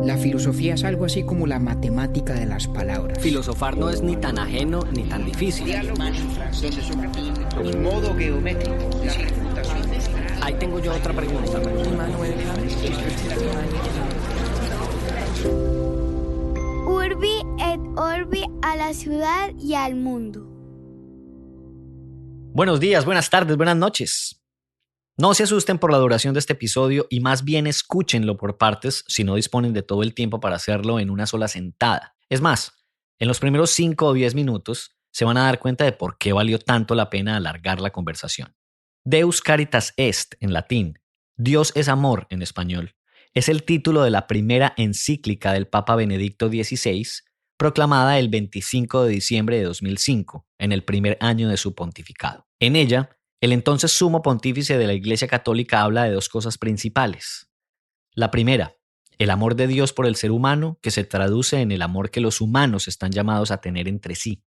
La filosofía es algo así como la matemática de las palabras. Filosofar no es ni tan ajeno ni tan difícil. Un modo geométrico. Ahí tengo yo otra pregunta. Urbi et Orbi, a la ciudad y al mundo. Buenos días, buenas tardes, buenas noches. No se asusten por la duración de este episodio y más bien escúchenlo por partes si no disponen de todo el tiempo para hacerlo en una sola sentada. Es más, en los primeros 5 o 10 minutos se van a dar cuenta de por qué valió tanto la pena alargar la conversación. Deus Caritas Est en latín, Dios es amor en español, es el título de la primera encíclica del Papa Benedicto XVI, proclamada el 25 de diciembre de 2005, en el primer año de su pontificado. En ella, el entonces sumo pontífice de la Iglesia Católica habla de dos cosas principales. La primera, el amor de Dios por el ser humano, que se traduce en el amor que los humanos están llamados a tener entre sí.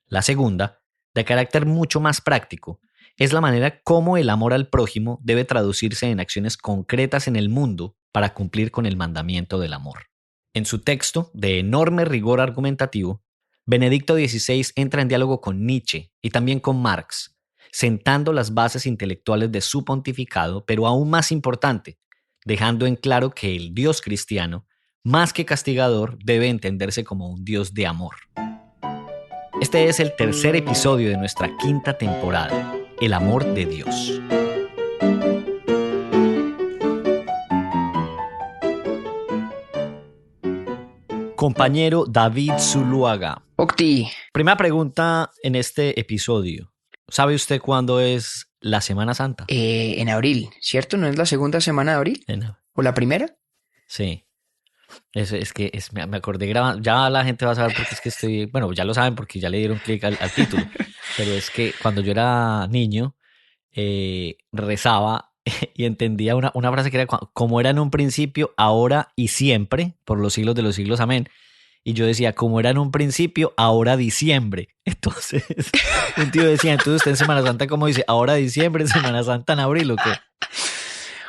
La segunda, de carácter mucho más práctico, es la manera como el amor al prójimo debe traducirse en acciones concretas en el mundo para cumplir con el mandamiento del amor. En su texto, de enorme rigor argumentativo, Benedicto XVI entra en diálogo con Nietzsche y también con Marx, sentando las bases intelectuales de su pontificado, pero aún más importante, dejando en claro que el Dios cristiano, más que castigador, debe entenderse como un Dios de amor. Este es el tercer episodio de nuestra 5ª temporada, El amor de Dios. Compañero David Zuluaga. Octi. Primera pregunta en este episodio. ¿Sabe usted cuándo es la Semana Santa? En abril, ¿cierto? ¿No es la segunda semana de abril? ¿O la primera? Sí. Me acordé grabando. Ya la gente va a saber porque es que estoy... Bueno, ya lo saben porque ya le dieron clic al título. Pero es que cuando yo era niño, rezaba y entendía una frase que era como era en un principio, ahora y siempre, por los siglos de los siglos, amén. Y yo decía, como era en un principio, ahora diciembre. Entonces, un tío decía, entonces usted en Semana Santa, ¿cómo dice? Ahora diciembre, Semana Santa en abril, ¿o qué?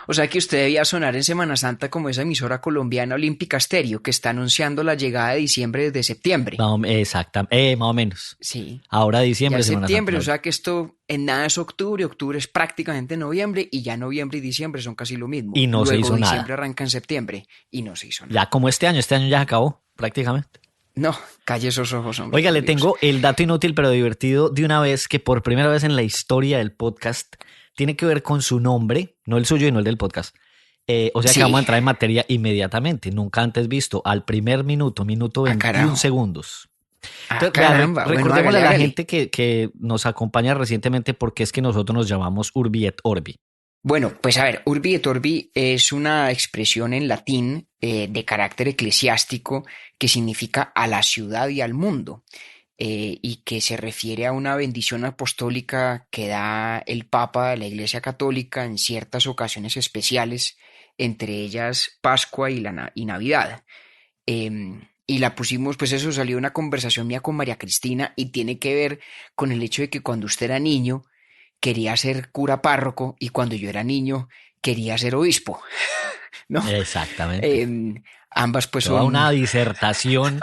O sea que usted debía sonar en Semana Santa como esa emisora colombiana Olímpica Stereo, que está anunciando la llegada de diciembre desde septiembre. Exactamente, más o menos. Sí. Ahora diciembre, ya Semana septiembre, Santa. O sea que esto en nada es octubre es prácticamente noviembre, y ya noviembre y diciembre son casi lo mismo. Y no Luego se hizo nada. Diciembre arranca en septiembre y no se hizo nada. Ya como este año ya se acabó prácticamente. No, calle esos ojos, hombre. Oiga, le tengo el dato inútil pero divertido de una vez que por primera vez en la historia del podcast tiene que ver con su nombre, no el suyo y no el del podcast. O sea que vamos a entrar en materia inmediatamente, nunca antes visto, al primer minuto 21 segundos. Entonces, Caramba. Recordémosle Bueno, a la gente que nos acompaña recientemente porque es que nosotros nos llamamos Urbi et Orbi. Bueno, pues a ver, Urbi et Orbi es una expresión en latín de carácter eclesiástico que significa a la ciudad y al mundo, y que se refiere a una bendición apostólica que da el Papa de la Iglesia Católica en ciertas ocasiones especiales, entre ellas Pascua y Navidad. Y la pusimos, pues eso salió de una conversación mía con María Cristina y tiene que ver con el hecho de que cuando usted era niño quería ser cura párroco y cuando yo era niño quería ser obispo, ¿no? Exactamente. Ambas pues Toda son... una disertación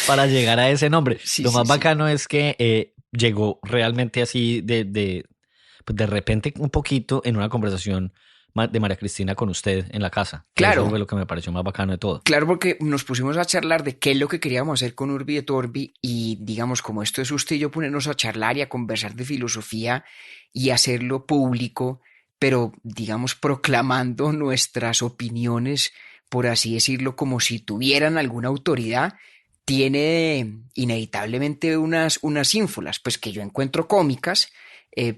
para llegar a ese nombre. Sí, Lo más sí. bacano es que llegó realmente así pues de repente un poquito en una conversación de María Cristina con usted en la casa. Claro. Eso fue lo que me pareció más bacano de todo. Claro, porque nos pusimos a charlar de qué es lo que queríamos hacer con Urbi et Orbi y digamos, como esto es usted y yo, ponernos a charlar y a conversar de filosofía y hacerlo público, pero digamos proclamando nuestras opiniones, por así decirlo, como si tuvieran alguna autoridad, tiene inevitablemente unas ínfulas, pues que yo encuentro cómicas,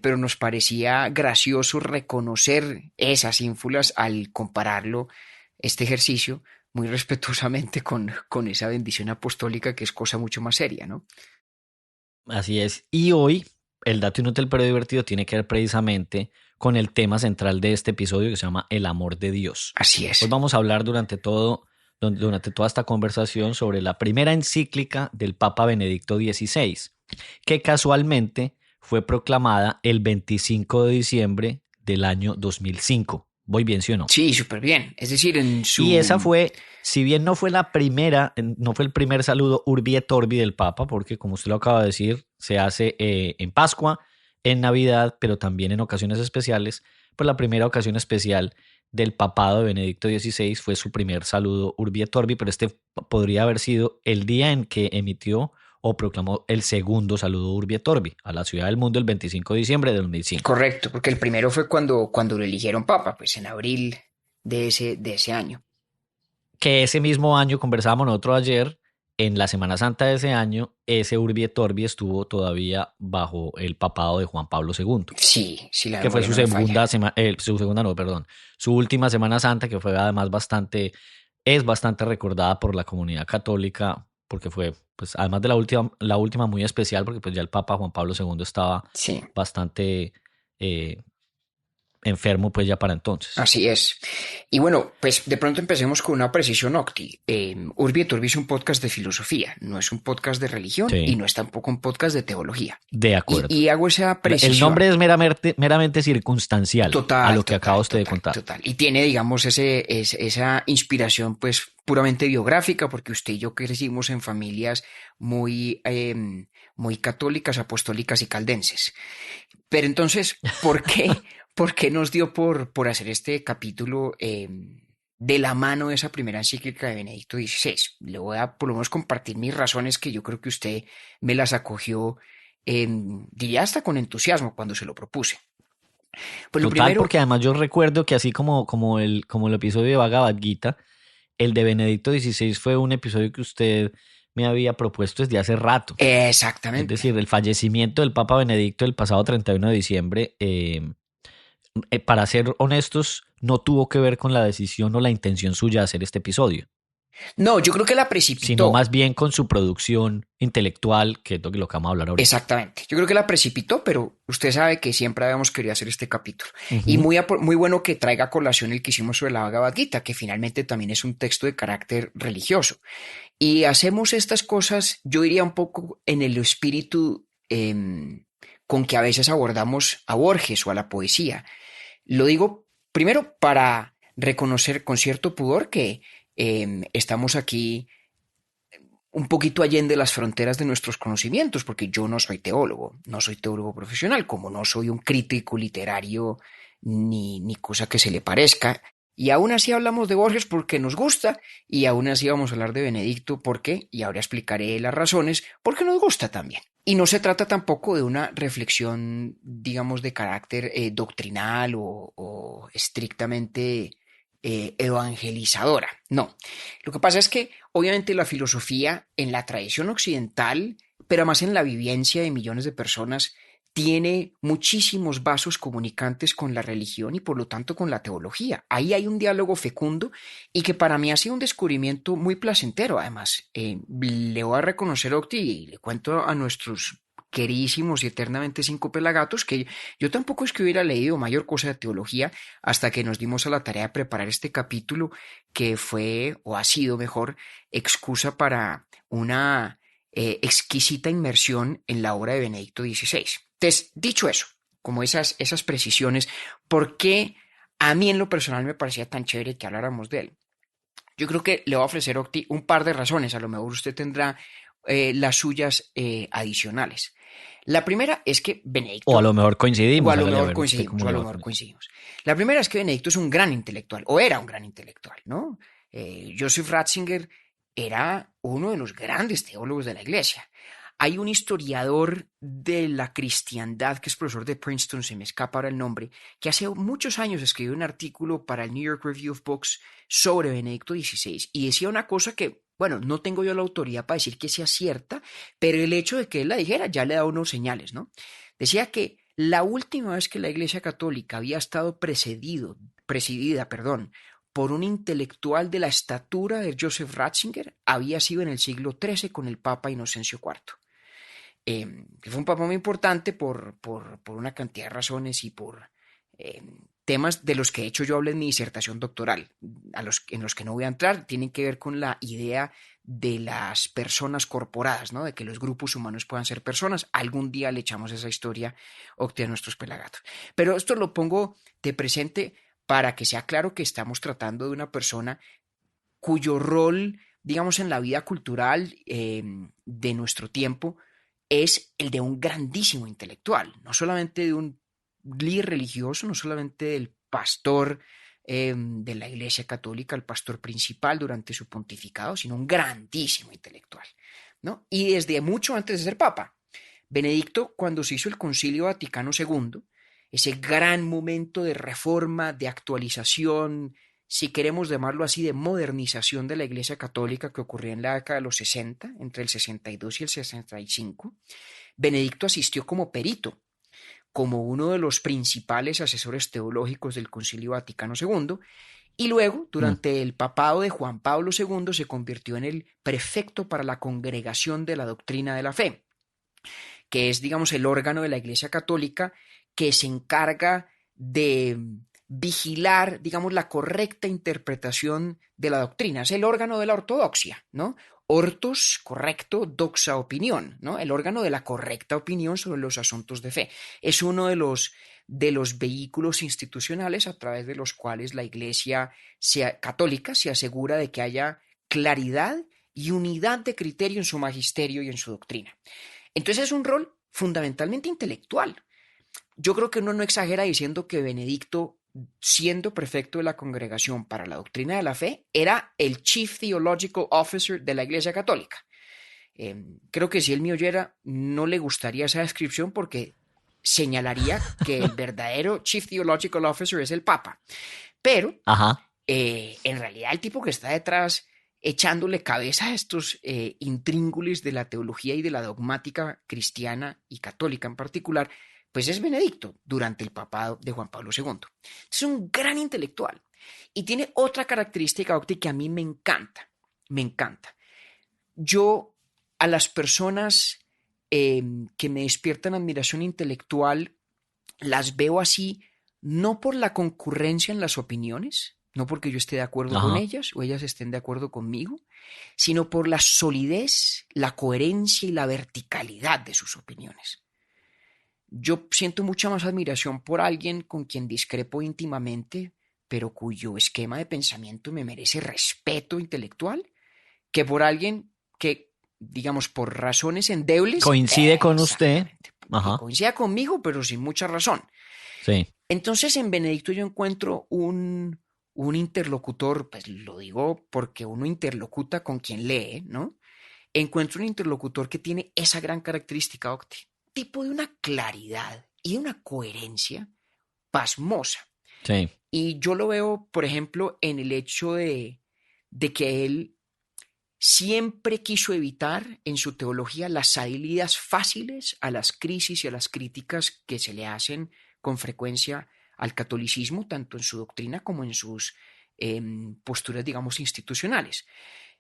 pero nos parecía gracioso reconocer esas ínfulas al compararlo, este ejercicio, muy respetuosamente con esa bendición apostólica que es cosa mucho más seria, ¿no? Así es. Y hoy, el dato inútil pero divertido tiene que ver precisamente con el tema central de este episodio que se llama El amor de Dios. Así es. Hoy vamos a hablar durante toda esta conversación sobre la primera encíclica del Papa Benedicto XVI, que casualmente fue proclamada el 25 de diciembre del año 2005. Voy bien, ¿sí o no? Sí, súper bien. Es decir, en su... Y esa fue, si bien no fue la primera, no fue el primer saludo Urbi et Orbi del Papa, porque como usted lo acaba de decir, se hace en Pascua, en Navidad, pero también en ocasiones especiales. Pues la primera ocasión especial del papado de Benedicto XVI fue su primer saludo Urbi et Orbi, pero este podría haber sido el día en que emitió o proclamó el segundo saludo Urbi et Orbi a la ciudad del mundo el 25 de diciembre de 2005. Correcto, porque el primero fue cuando lo eligieron papa, pues en abril de ese año. Que ese mismo año, conversábamos nosotros ayer, en la Semana Santa de ese año, ese Urbi et Orbi estuvo todavía bajo el papado de Juan Pablo II. Sí, sí, la Que fue memoria su no me segunda falla. semana, su última Semana Santa, que fue además es bastante recordada por la comunidad católica, porque fue, pues, además de la última muy especial, porque pues ya el Papa Juan Pablo II estaba Sí, bastante enfermo, pues ya para entonces. así es. Y bueno, pues de pronto empecemos con una precisión Octi. Urbi et Orbi es un podcast de filosofía, no es un podcast de religión y Sí, no es tampoco un podcast de teología. de acuerdo. Y hago esa precisión. El nombre es meramente circunstancial a Total, lo que acaba usted de contar. total. Y tiene, digamos, esa inspiración, pues, puramente biográfica, porque usted y yo crecimos en familias muy católicas, apostólicas y caldenses. Pero entonces, ¿por qué, por qué nos dio por hacer este capítulo de la mano de esa primera encíclica de Benedicto XVI? Le voy a, por lo menos, compartir mis razones que yo creo que usted me las acogió, diría hasta con entusiasmo cuando se lo propuse. Pues lo Total, primero, porque además yo recuerdo que así como el episodio de Bhagavad Gita, el de Benedicto XVI fue un episodio que usted me había propuesto desde hace rato. Es exactamente. decir, el fallecimiento del Papa Benedicto el pasado 31 de diciembre, para ser honestos, no tuvo que ver con la decisión o la intención suya de hacer este episodio, No, yo creo que la sino precipitó. más bien con su producción intelectual, que es lo que vamos a hablar ahorita. Exactamente. Yo creo que la precipitó, pero usted sabe que siempre habíamos querido hacer este capítulo. Y Ujú. muy bueno que traiga a colación el que hicimos sobre la Bhagavad Gita, que finalmente también es un texto de carácter religioso. Y hacemos estas cosas, yo diría un poco en el espíritu con que a veces abordamos a Borges o a la poesía. Lo digo primero para reconocer con cierto pudor que estamos aquí un poquito allende las fronteras de nuestros conocimientos, porque yo no soy teólogo profesional, como no soy un crítico literario ni cosa que se le parezca. Y aún así hablamos de Borges porque nos gusta, y aún así vamos a hablar de Benedicto porque, y ahora explicaré las razones, porque nos gusta también. Y no se trata tampoco de una reflexión, digamos, de carácter doctrinal o estrictamente evangelizadora. No. Lo que pasa es que, obviamente, la filosofía en la tradición occidental, pero más en la vivencia de millones de personas, tiene muchísimos vasos comunicantes con la religión y por lo tanto con la teología. Ahí hay un diálogo fecundo y que para mí ha sido un descubrimiento muy placentero. Además, le voy a reconocer, Octi, y le cuento a nuestros queridísimos y eternamente cinco pelagatos que yo tampoco es que hubiera leído mayor cosa de teología hasta que nos dimos a la tarea de preparar este capítulo que fue, o ha sido mejor, excusa para una exquisita inmersión en la obra de Benedicto XVI. Entonces, dicho eso, como esas precisiones, ¿por qué a mí en lo personal me parecía tan chévere que habláramos de él? Yo creo que le voy a ofrecer, Octi, un par de razones, a lo mejor usted tendrá las suyas adicionales. La primera es que O a Benedicto, lo mejor o coincidimos, a lo hágale a mejor ver usted coincidimos, cómo o a le lo va mejor con eso. coincidimos. La primera es que Benedicto es un gran intelectual, o era un gran intelectual, ¿no? Joseph Ratzinger era uno de los grandes teólogos de la iglesia. Hay un historiador de la cristiandad que es profesor de Princeton, se me escapa ahora el nombre, que hace muchos años escribió un artículo para el New York Review of Books sobre Benedicto XVI y decía una cosa que, bueno, no tengo yo la autoridad para decir que sea cierta, pero el hecho de que él la dijera ya le da unos señales, ¿no? Decía que la última vez que la Iglesia Católica había estado presidida, por un intelectual de la estatura de Joseph Ratzinger había sido en el siglo XIII con el Papa Inocencio IV. Que fue un papa muy importante por una cantidad de razones y por temas de los que de hecho yo hablé en mi disertación doctoral, en los que no voy a entrar, tienen que ver con la idea de las personas corporadas, ¿no? De que los grupos humanos puedan ser personas. Algún día le echamos esa historia, Octi, a nuestros pelagatos. Pero esto lo pongo de presente para que sea claro que estamos tratando de una persona cuyo rol, digamos, en la vida cultural de nuestro tiempo es el de un grandísimo intelectual, no solamente de un líder religioso, no solamente del pastor de la Iglesia Católica, el pastor principal durante su pontificado, sino un grandísimo intelectual, ¿no? Y desde mucho antes de ser papa, Benedicto, cuando se hizo el Concilio Vaticano II, ese gran momento de reforma, de actualización, si queremos llamarlo así, de modernización de la Iglesia Católica que ocurrió en la década de los 60, entre el 62 y el 65, Benedicto asistió como perito, como uno de los principales asesores teológicos del Concilio Vaticano II, y luego, durante el papado de Juan Pablo II, se convirtió en el prefecto para la Congregación de la Doctrina de la Fe, que es, digamos, el órgano de la Iglesia Católica que se encarga de vigilar, digamos, la correcta interpretación de la doctrina. Es el órgano de la ortodoxia, ¿no? Ortos, correcto, doxa, opinión, ¿no? El órgano de la correcta opinión sobre los asuntos de fe. Es uno de los vehículos institucionales a través de los cuales la Iglesia católica se asegura de que haya claridad y unidad de criterio en su magisterio y en su doctrina. Entonces es un rol fundamentalmente intelectual. Yo creo que uno no exagera diciendo que Benedicto, siendo prefecto de la Congregación para la Doctrina de la Fe, era el Chief Theological Officer de la Iglesia Católica. Creo que si él me oyera, no le gustaría esa descripción porque señalaría que el verdadero Chief Theological Officer es el Papa. Pero, en realidad, el tipo que está detrás echándole cabeza a estos intríngulis de la teología y de la dogmática cristiana y católica en particular, pues es Benedicto durante el papado de Juan Pablo II. Es un gran intelectual y tiene otra característica, Octi, que a mí me encanta. Me encanta. Yo a las personas que me despiertan admiración intelectual las veo así, no por la concurrencia en las opiniones, no porque yo esté de acuerdo con ellas o ellas estén de acuerdo conmigo, sino por la solidez, la coherencia y la verticalidad de sus opiniones. Yo siento mucha más admiración por alguien con quien discrepo íntimamente, pero cuyo esquema de pensamiento me merece respeto intelectual, que por alguien que, digamos, por razones endebles, coincide con usted, que coincida conmigo, pero sin mucha razón. Sí. Entonces, en Benedicto yo encuentro un interlocutor, pues lo digo porque uno interlocuta con quien lee, ¿no? Encuentro un interlocutor que tiene esa gran característica, Octi, tipo de una claridad y de una coherencia pasmosa. Sí. Y yo lo veo, por ejemplo, en el hecho de que él siempre quiso evitar en su teología las salidas fáciles a las crisis y a las críticas que se le hacen con frecuencia al catolicismo, tanto en su doctrina como en sus posturas, digamos, institucionales.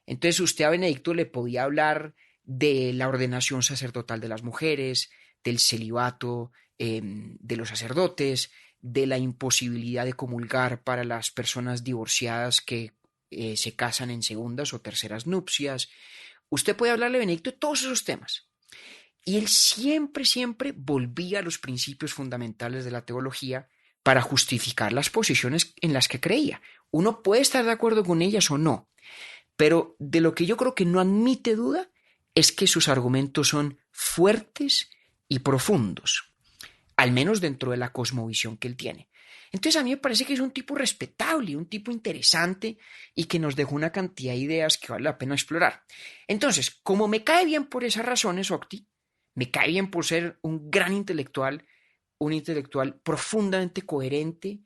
Entonces usted a Benedicto le podía hablar de la ordenación sacerdotal de las mujeres, del celibato de los sacerdotes, de la imposibilidad de comulgar para las personas divorciadas que se casan en segundas o terceras nupcias. Usted puede hablarle a Benedicto de todos esos temas. Y él siempre, siempre volvía a los principios fundamentales de la teología para justificar las posiciones en las que creía. Uno puede estar de acuerdo con ellas o no, pero de lo que yo creo que no admite duda es que sus argumentos son fuertes y profundos, al menos dentro de la cosmovisión que él tiene. Entonces a mí me parece que es un tipo respetable, un tipo interesante y que nos dejó una cantidad de ideas que vale la pena explorar. Entonces, como me cae bien por esas razones, Octi, me cae bien por ser un gran intelectual, un intelectual profundamente coherente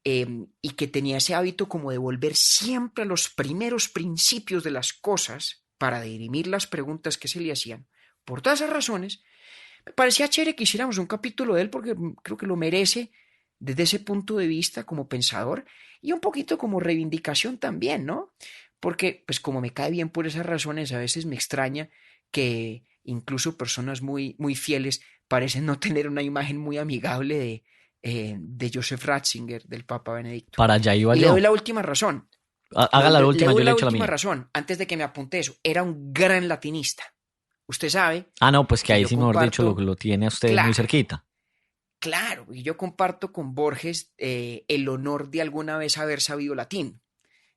y que tenía ese hábito como de volver siempre a los primeros principios de las cosas para dirimir las preguntas que se le hacían. Por todas esas razones, me parecía chévere que hiciéramos un capítulo de él porque creo que lo merece desde ese punto de vista como pensador y un poquito como reivindicación también, ¿no? Porque, pues como me cae bien por esas razones, a veces me extraña que incluso personas muy, muy fieles parecen no tener una imagen muy amigable de Joseph Ratzinger, del Papa Benedicto. Para allá iba y yo. le doy la última razón. Haga la última, yo le echo la mía. La última razón, antes de que me apunte eso. Era un gran latinista. Usted sabe. No, pues que ahí sí, mejor comparto, dicho, lo tiene a usted muy cerquita. Claro, y yo comparto con Borges el honor de alguna vez haber sabido latín.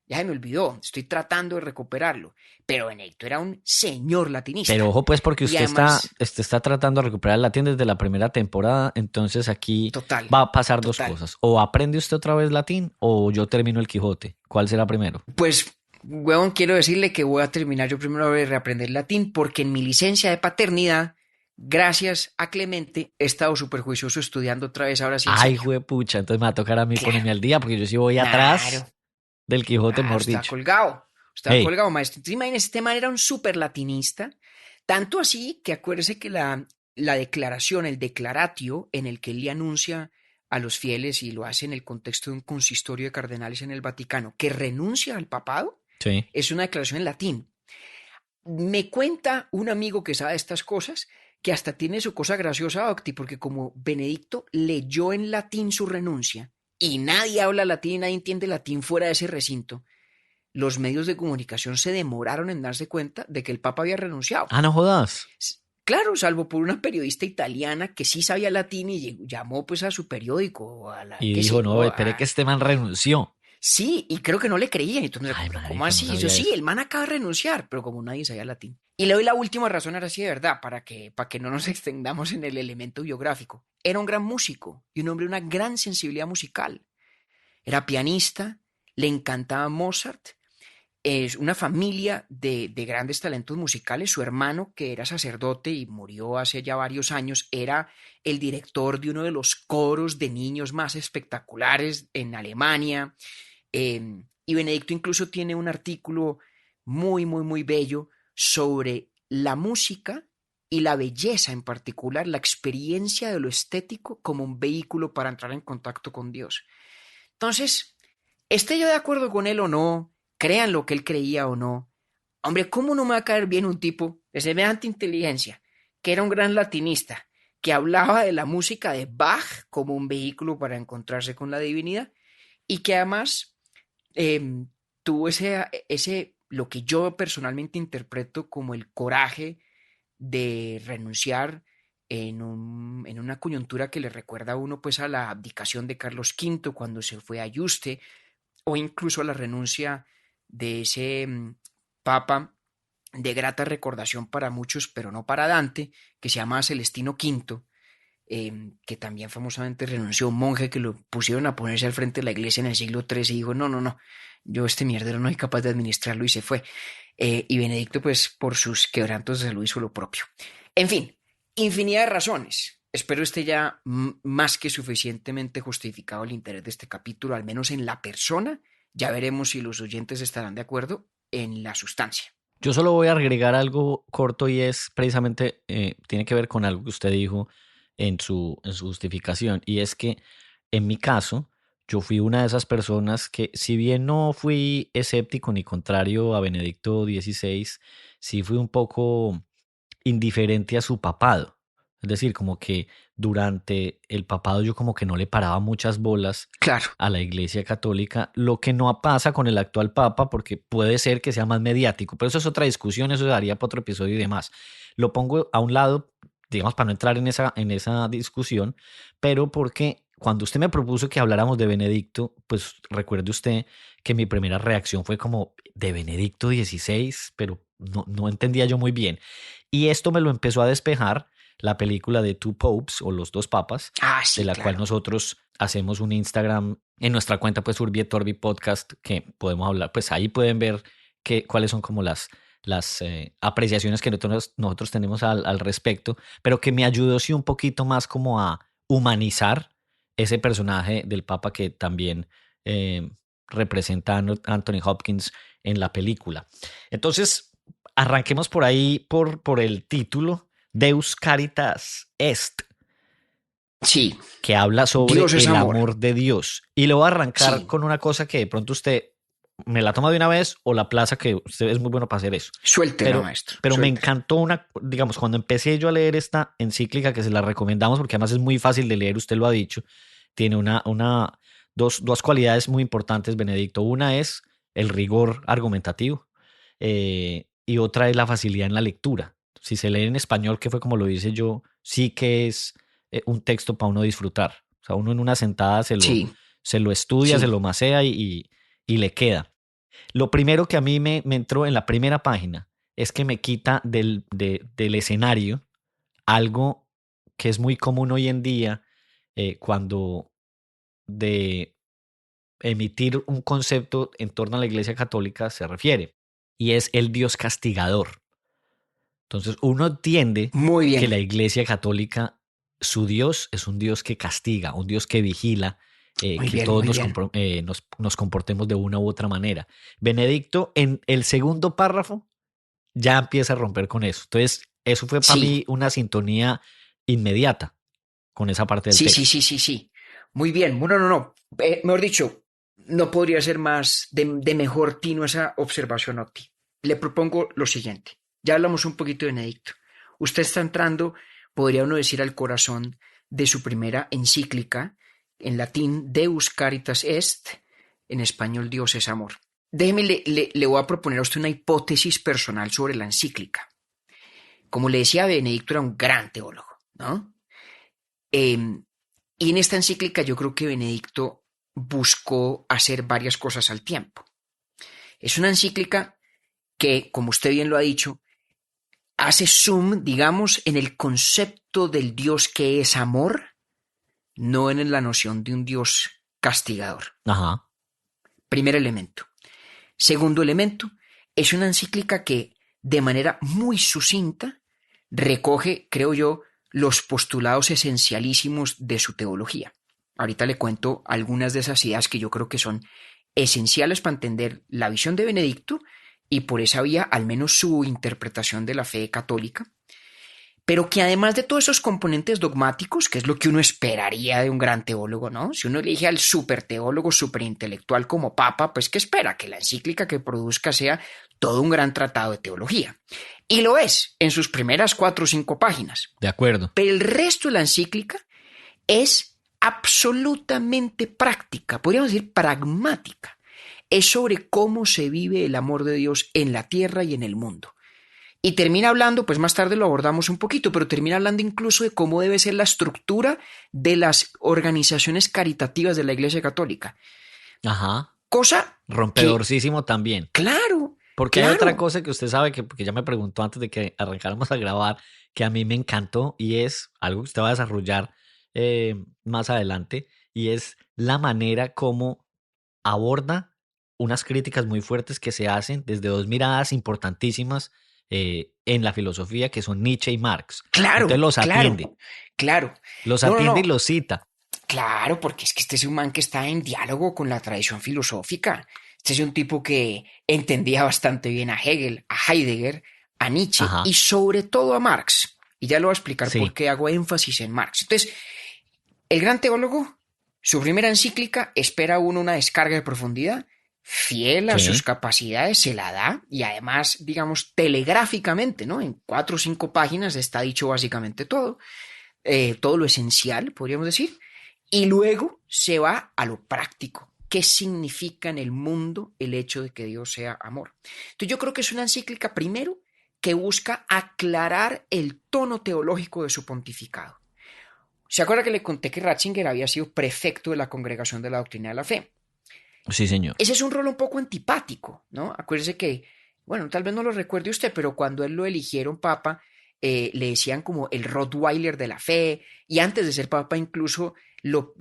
Ya se me olvidó, estoy tratando de recuperarlo. Pero Benedicto era un señor Pero latinista. ojo pues porque Y usted además, está tratando de recuperar el latín desde la primera temporada, entonces aquí total, va a pasar dos total. cosas. O aprende usted otra vez latín o yo termino el Quijote. ¿Cuál será primero? Pues, huevón, quiero decirle que voy a terminar yo primero de reaprender latín porque en mi licencia de paternidad, gracias a Clemente, he estado súper juicioso estudiando otra vez, ahora sí en Ay, serio. juepucha, entonces me va a tocar a mí Claro, ponerme al día porque yo sí voy claro. atrás del Quijote, Ah, mejor usted ha dicho. colgado. Usted ha Hey, colgado, maestro. Entonces, imagínese, este man era un súper latinista. Tanto así que acuérdese que la declaración, el declaratio, en el que él le anuncia a los fieles, y lo hace en el contexto de un consistorio de cardenales en el Vaticano, que renuncia al papado, sí. es una declaración en latín. Me cuenta un amigo que sabe estas cosas, que hasta tiene su cosa graciosa, Octi, porque como Benedicto leyó en latín su renuncia, y nadie habla latín y nadie entiende latín fuera de ese recinto, los medios de comunicación se demoraron en darse cuenta de que el Papa había renunciado. Ah, no jodas. Claro, salvo por una periodista italiana que sí sabía latín y llamó pues a su periódico, a la, Y qué sé dijo, no, yo, espere que este man renunció. sí, y creo que no le creían. Entonces, Ay, pero ¿cómo marica, no así? Yo sabía sí, eso. el man acaba de renunciar, pero como nadie sabía latín. Y le doy la última razón ahora sí de verdad, para que no nos extendamos en el elemento biográfico. Era un gran músico y un hombre de una gran sensibilidad musical. Era pianista, le encantaba Mozart. Es una familia de grandes talentos musicales. Su hermano, que era sacerdote y murió hace ya varios años, era el director de uno de los coros de niños más espectaculares en Alemania. Y Benedicto incluso tiene un artículo muy, muy, muy bello sobre la música y la belleza en particular, la experiencia de lo estético como un vehículo para entrar en contacto con Dios. Entonces, esté yo de acuerdo con él o no, crean lo que él creía o no, hombre, ¿cómo no me va a caer bien un tipo de semejante inteligencia, que era un gran latinista, que hablaba de la música de Bach como un vehículo para encontrarse con la divinidad y que además eh, tuvo lo que yo personalmente interpreto como el coraje de renunciar en una coyuntura que le recuerda a uno pues a la abdicación de Carlos V cuando se fue a Yuste, o incluso a la renuncia de ese papa de grata recordación para muchos, pero no para Dante, que se llama Celestino V, que también famosamente renunció, un monje que lo pusieron a ponerse al frente de la iglesia en el siglo XIII y dijo, no, no, no, yo este mierdero no soy capaz de administrarlo y se fue. Y Benedicto, pues por sus quebrantos de salud hizo lo propio. En fin, infinidad de razones. Espero esté ya más que suficientemente justificado el interés de este capítulo, al menos en la persona. Ya veremos si los oyentes estarán de acuerdo en la sustancia. Yo solo voy a agregar algo corto y es precisamente, tiene que ver con algo que usted dijo en su justificación. Y es que en mi caso, yo fui una de esas personas que, si bien no fui escéptico ni contrario a Benedicto XVI, sí fui un poco indiferente a su papado. Es decir, como que durante el papado yo como que no le paraba muchas bolas Claro. a la Iglesia Católica, lo que no pasa con el actual Papa, porque puede ser que sea más mediático, pero eso es otra discusión, eso daría para otro episodio y demás. Lo pongo a un lado, digamos, para no entrar en esa discusión, pero porque cuando usted me propuso que habláramos de Benedicto, pues recuerde usted que mi primera reacción fue como, ¿de Benedicto XVI? Pero no entendía yo muy bien. Y esto me lo empezó a despejar la película de Two Popes o Los Dos Papas, Ah, de sí, la cual claro. nosotros hacemos un Instagram en nuestra cuenta, pues Urbi et Orbi Podcast, que podemos hablar, pues ahí pueden ver cuáles son como las apreciaciones que nosotros tenemos al respecto, pero que me ayudó sí un poquito más como a humanizar ese personaje del Papa que también representa a Anthony Hopkins en la película. Entonces, arranquemos por ahí, por el título, Deus Caritas Est, Sí, que habla sobre Dios es el amor. amor de Dios. Y lo voy a arrancar Sí, con una cosa que de pronto usted me la toma de una vez o la plaza, que usted es muy bueno para hacer eso. suéltela, maestro. Pero me Suéltela. encantó digamos, cuando empecé yo a leer esta encíclica, que se la recomendamos porque además es muy fácil de leer, usted lo ha dicho, tiene dos cualidades muy importantes, Benedicto. Una es el rigor argumentativo y otra es la facilidad en la lectura. Si se lee en español, que fue como lo hice yo, sí que es un texto para uno disfrutar. O sea, uno en una sentada Sí, se lo estudia, sí. se lo masea y le queda. Lo primero que a mí me entró en la primera página es que me quita del escenario algo que es muy común hoy en día cuando de emitir un concepto en torno a la Iglesia Católica se refiere, y es el Dios castigador. Entonces uno entiende Muy que bien, la Iglesia Católica, su Dios es un Dios que castiga, un Dios que vigila muy que bien, todos muy bien. nos comportemos de una u otra manera. Benedicto en el segundo párrafo ya empieza a romper con eso. Entonces eso fue para Sí, mí una sintonía inmediata con esa parte del sí, sí, texto. sí, sí, sí. Muy bien. Bueno, no, no. Mejor dicho, no podría ser más de mejor tino esa observación, Oti. Le propongo lo siguiente. Ya hablamos un poquito de Benedicto. Usted está entrando, podría uno decir, al corazón de su primera encíclica, en latín Deus Caritas Est, en español Dios es amor. Déjeme, le voy a proponer a usted una hipótesis personal sobre la encíclica. Como le decía, Benedicto era un gran teólogo, ¿no? Y en esta encíclica yo creo que Benedicto buscó hacer varias cosas al tiempo. Es una encíclica que, como usted bien lo ha dicho, hace zoom, digamos, en el concepto del Dios que es amor, no en la noción de un Dios castigador. Ajá. Primer elemento. Segundo elemento, es una encíclica que de manera muy sucinta recoge, creo yo, los postulados esencialísimos de su teología. Ahorita le cuento algunas de esas ideas que yo creo que son esenciales para entender la visión de Benedicto y por esa vía al menos su interpretación de la fe católica, pero que además de todos esos componentes dogmáticos, que es lo que uno esperaría de un gran teólogo, ¿no? Si uno elige al super teólogo, super intelectual como papa, pues ¿qué espera? Que la encíclica que produzca sea todo un gran tratado de teología. Y lo es en sus primeras 4 o 5 páginas. De acuerdo. Pero el resto de la encíclica es absolutamente práctica, podríamos decir pragmática. Es sobre cómo se vive el amor de Dios en la tierra y en el mundo. Y termina hablando, pues más tarde lo abordamos un poquito, pero termina hablando incluso de cómo debe ser la estructura de las organizaciones caritativas de la Iglesia Católica. Ajá. Cosa que, Rompedorcísimo también. claro, Porque hay otra claro, cosa que usted sabe que ya me preguntó antes de que arrancáramos a grabar, que a mí me encantó y es algo que usted va a desarrollar más adelante, y es la manera como aborda unas críticas muy fuertes que se hacen desde dos miradas importantísimas en la filosofía, que son Nietzsche y Marx. Entonces claro, claro, claro. los No, no, atiende y no. los cita. Claro, porque es que este es un man que está en diálogo con la tradición filosófica. Este es un tipo que entendía bastante bien a Hegel, a Heidegger, a Nietzsche y Ajá, sobre todo a Marx. Y ya lo voy a explicar por sí, qué hago énfasis en Marx. Entonces, el gran teólogo, su primera encíclica, espera uno una descarga de profundidad, fiel a sus sí, capacidades, se la da y además, digamos, telegráficamente, ¿no? En 4 o 5 páginas está dicho básicamente todo lo esencial, podríamos decir, y luego se va a lo práctico. ¿Qué significa en el mundo el hecho de que Dios sea amor? Entonces yo creo que es una encíclica primero que busca aclarar el tono teológico de su pontificado. ¿Se acuerda que le conté que Ratzinger había sido prefecto de la Congregación de la Doctrina de la Fe? sí, señor. Ese es un rol un poco antipático, ¿no? Acuérdese que, bueno, tal vez no lo recuerde usted, pero cuando él lo eligieron papa, le decían como el Rottweiler de la fe, y antes de ser papa incluso lo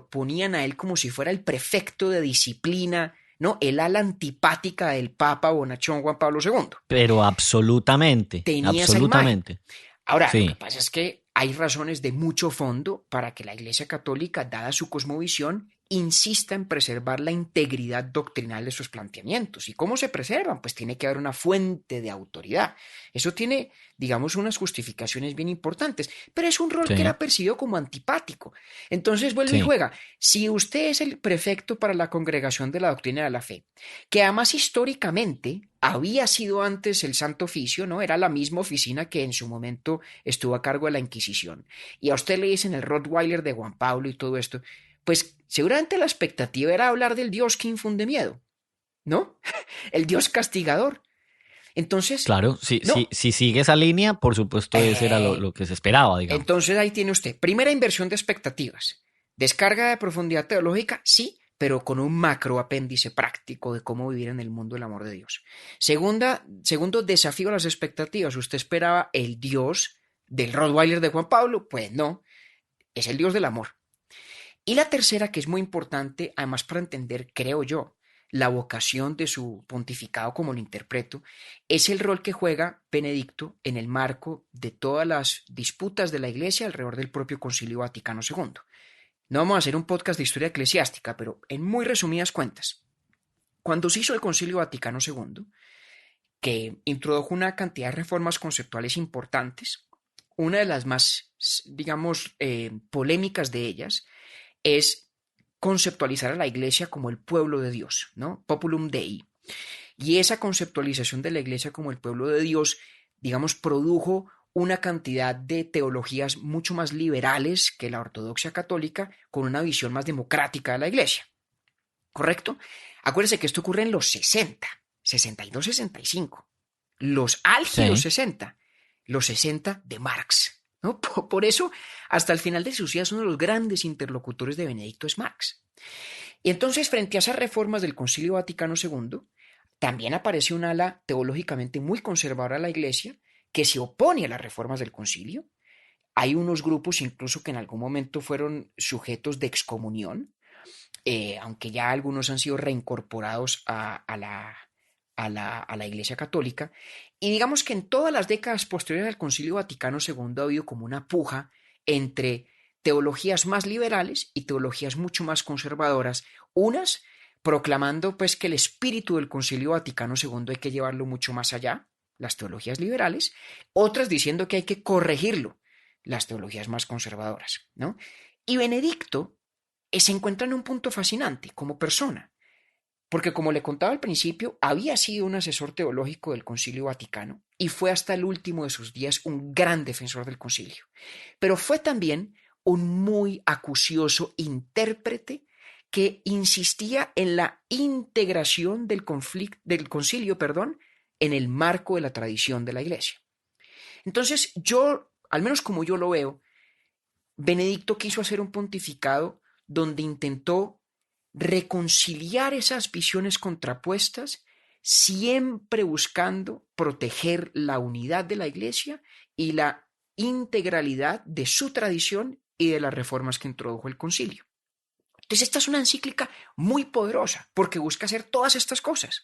ponían a él como si fuera el prefecto de disciplina, ¿no? El ala antipática del papa bonachón Juan Pablo II. Pero absolutamente, Tenía esa imagen. absolutamente. Ahora, lo que Sí, pasa es que hay razones de mucho fondo para que la Iglesia Católica, dada su cosmovisión, insista en preservar la integridad doctrinal de sus planteamientos. ¿Y cómo se preservan? Pues tiene que haber una fuente de autoridad. Eso tiene, digamos, unas justificaciones bien importantes, pero es un rol que sí, era percibido como antipático. Entonces vuelve y sí. juega. Si usted es el prefecto para la Congregación de la Doctrina de la Fe, que además históricamente había sido antes el Santo Oficio, ¿no? Era la misma oficina que en su momento estuvo a cargo de la Inquisición. Y a usted le dicen el Rottweiler de Juan Pablo y todo esto, pues seguramente la expectativa era hablar del Dios que infunde miedo, ¿no? El Dios castigador. Entonces, Claro, no. si sigue esa línea, por supuesto, ese era Eh, lo que se esperaba, digamos. entonces ahí tiene usted. Primera inversión de expectativas. Descarga de profundidad teológica, sí, pero con un macro apéndice práctico de cómo vivir en el mundo del amor de Dios. Segundo desafío a las expectativas. ¿Usted esperaba el Dios del Rottweiler de Juan Pablo? Pues no, es el Dios del amor. Y la tercera, que es muy importante, además para entender, creo yo, la vocación de su pontificado, como lo interpreto, es el rol que juega Benedicto en el marco de todas las disputas de la Iglesia alrededor del propio Concilio Vaticano II. No vamos a hacer un podcast de historia eclesiástica, pero en muy resumidas cuentas, cuando se hizo el Concilio Vaticano II, que introdujo una cantidad de reformas conceptuales importantes, una de las más, digamos, polémicas de ellas es conceptualizar a la iglesia como el pueblo de Dios, ¿no? Populum Dei. Y esa conceptualización de la iglesia como el pueblo de Dios, digamos, produjo una cantidad de teologías mucho más liberales que la ortodoxia católica, con una visión más democrática de la iglesia. ¿Correcto? Acuérdense que esto ocurre en los 60, 62, 65. Los álgidos Sí. 60, los 60 de Marx. ¿No? Por eso, hasta el final de sus días, uno de los grandes interlocutores de Benedicto es Marx. Y entonces, frente a esas reformas del Concilio Vaticano II, también aparece un ala teológicamente muy conservadora de la Iglesia que se opone a las reformas del concilio. Hay unos grupos incluso que en algún momento fueron sujetos de excomunión, aunque ya algunos han sido reincorporados a la Iglesia Católica. Y digamos que en todas las décadas posteriores al Concilio Vaticano II ha habido como una puja entre teologías más liberales y teologías mucho más conservadoras, unas proclamando pues que el espíritu del Concilio Vaticano II hay que llevarlo mucho más allá, las teologías liberales, otras diciendo que hay que corregirlo, las teologías más conservadoras, ¿no? Y Benedicto se encuentra en un punto fascinante como persona, porque como le contaba al principio, había sido un asesor teológico del Concilio Vaticano y fue hasta el último de sus días un gran defensor del concilio, pero fue también un muy acucioso intérprete que insistía en la integración del concilio, en el marco de la tradición de la Iglesia. Entonces, yo, al menos como yo lo veo, Benedicto quiso hacer un pontificado donde intentó reconciliar esas visiones contrapuestas, siempre buscando proteger la unidad de la Iglesia y la integralidad de su tradición y de las reformas que introdujo el concilio. Entonces, esta es una encíclica muy poderosa porque busca hacer todas estas cosas.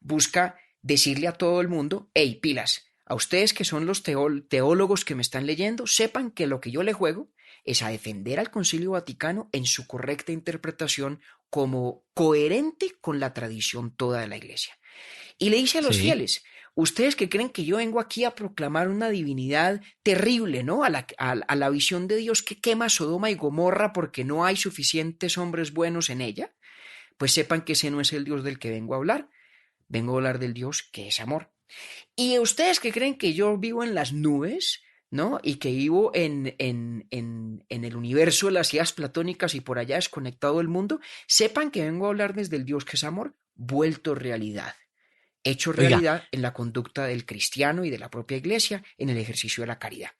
Busca decirle a todo el mundo, hey, pilas, a ustedes que son los teólogos que me están leyendo, sepan que lo que yo le juego es a defender al Concilio Vaticano en su correcta interpretación como coherente con la tradición toda de la Iglesia. Y le dice a los Sí. fieles, ustedes que creen que yo vengo aquí a proclamar una divinidad terrible, ¿no? A la visión de Dios que quema Sodoma y Gomorra porque no hay suficientes hombres buenos en ella, pues sepan que ese no es el Dios del que vengo a hablar. Vengo a hablar del Dios que es amor. Y ustedes que creen que yo vivo en las nubes, ¿no? Y que vivo en el universo de las ideas platónicas y por allá desconectado del mundo, sepan que vengo a hablarles del Dios que es amor, vuelto realidad, hecho Oiga, realidad en la conducta del cristiano y de la propia iglesia en el ejercicio de la caridad.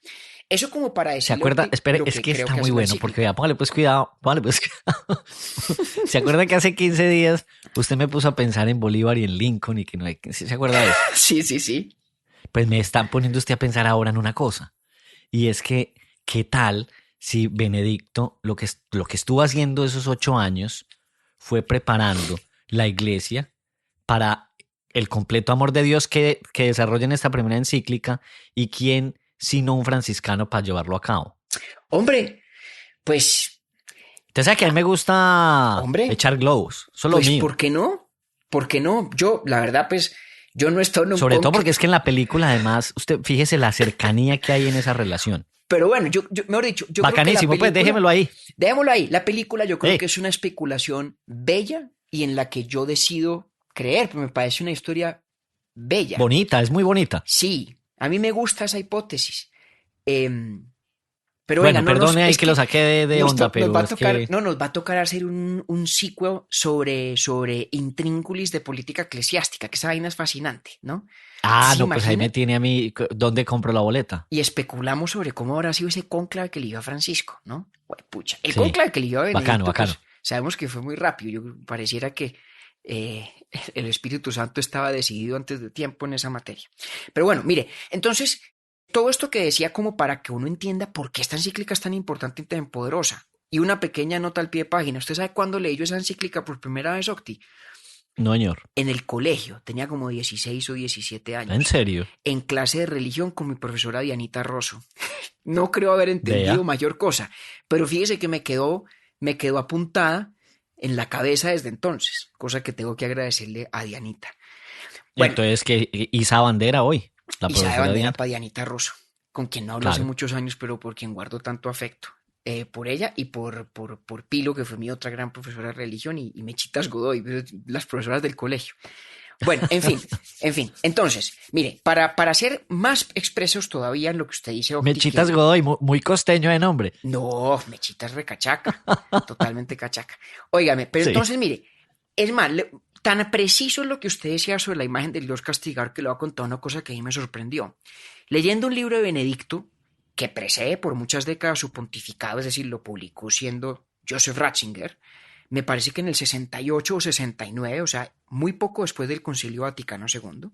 Eso como para ¿se decirle acuerda? Espere, lo es que que creo está que muy hace la bueno, porque encíclica. vea, póngale pues cuidado, póngale pues cuidado. ¿Se acuerda que hace 15 días usted me puso a pensar en Bolívar y en Lincoln y que no hay... ¿Se acuerda de eso? Sí, sí, sí. Pues me está poniendo usted a pensar ahora en una cosa. Y es que, ¿qué tal si Benedicto lo que estuvo haciendo esos 8 años fue preparando la iglesia para el completo amor de Dios que desarrolla en esta primera encíclica y quién sino un franciscano para llevarlo a cabo? Hombre, pues, Usted sabe que a mí me gusta hombre, echar globos, eso es lo pues, mío. ¿por qué no? ¿Por qué no? Yo, la verdad, pues, yo no he estado en un Sobre todo porque conclave. es que en la película además, usted fíjese la cercanía que hay en esa relación. Pero bueno, mejor dicho, yo creo que la Bacanísimo, pues película, déjemelo ahí. dejémoslo ahí, la película yo creo que Eh, es una especulación bella y en la que yo decido creer, porque me parece una historia bella. bonita, es muy bonita. Sí, a mí me gusta esa hipótesis. Em, Pero Bueno, venga, perdone ahí es que lo saqué de onda, nos pero va a es tocar, que... no, nos va a tocar hacer un sequel sobre intrínculis de política eclesiástica, que esa vaina es fascinante, ¿no? Ah, ¿Se no, pues ahí me imagina? tiene a mí, ¿dónde compro la boleta? Y especulamos sobre cómo habrá sido ese cónclave que eligió a Francisco, ¿no? Pucha. El Sí, cónclave que eligió a bacano, Benedicto, bacano. pues sabemos que fue muy rápido. Yo pareciera que eh, el Espíritu Santo estaba decidido antes de tiempo en esa materia. Pero bueno, mire, entonces, todo esto que decía como para que uno entienda por qué esta encíclica es tan importante y tan poderosa. Y una pequeña nota al pie de página. ¿Usted sabe cuándo leí yo esa encíclica por primera vez, Octi? No, señor. En el colegio, tenía como 16 o 17 ¿En años, serio? en clase de religión con mi profesora Dianita Rosso. No creo haber entendido Vea. mayor cosa, pero fíjese que me quedó apuntada en la cabeza desde entonces, cosa que tengo que agradecerle a Dianita. Bueno, Entonces, ¿qué iza bandera hoy? La y sabe profesora bandera Diana. para Dianita Rosso, con quien no hablo hace Claro. muchos años, pero por quien guardo tanto afecto. Por ella y por Pilo, que fue mi otra gran profesora de religión, y Mechitas Godoy, las profesoras del colegio. Bueno, en fin. Entonces, mire, para ser más expresos todavía en lo que usted dice, Octi, Mechitas Godoy, muy costeño de nombre. no, Mechitas recachaca, totalmente cachaca. Óigame, pero Sí. entonces, mire, es más, tan preciso es lo que usted decía sobre la imagen del Dios castigador que le voy a contar una cosa que a mí me sorprendió. Leyendo un libro de Benedicto, que precede por muchas décadas su pontificado, es decir, lo publicó siendo Joseph Ratzinger, me parece que en el 68 o 69, o sea, muy poco después del Concilio Vaticano II,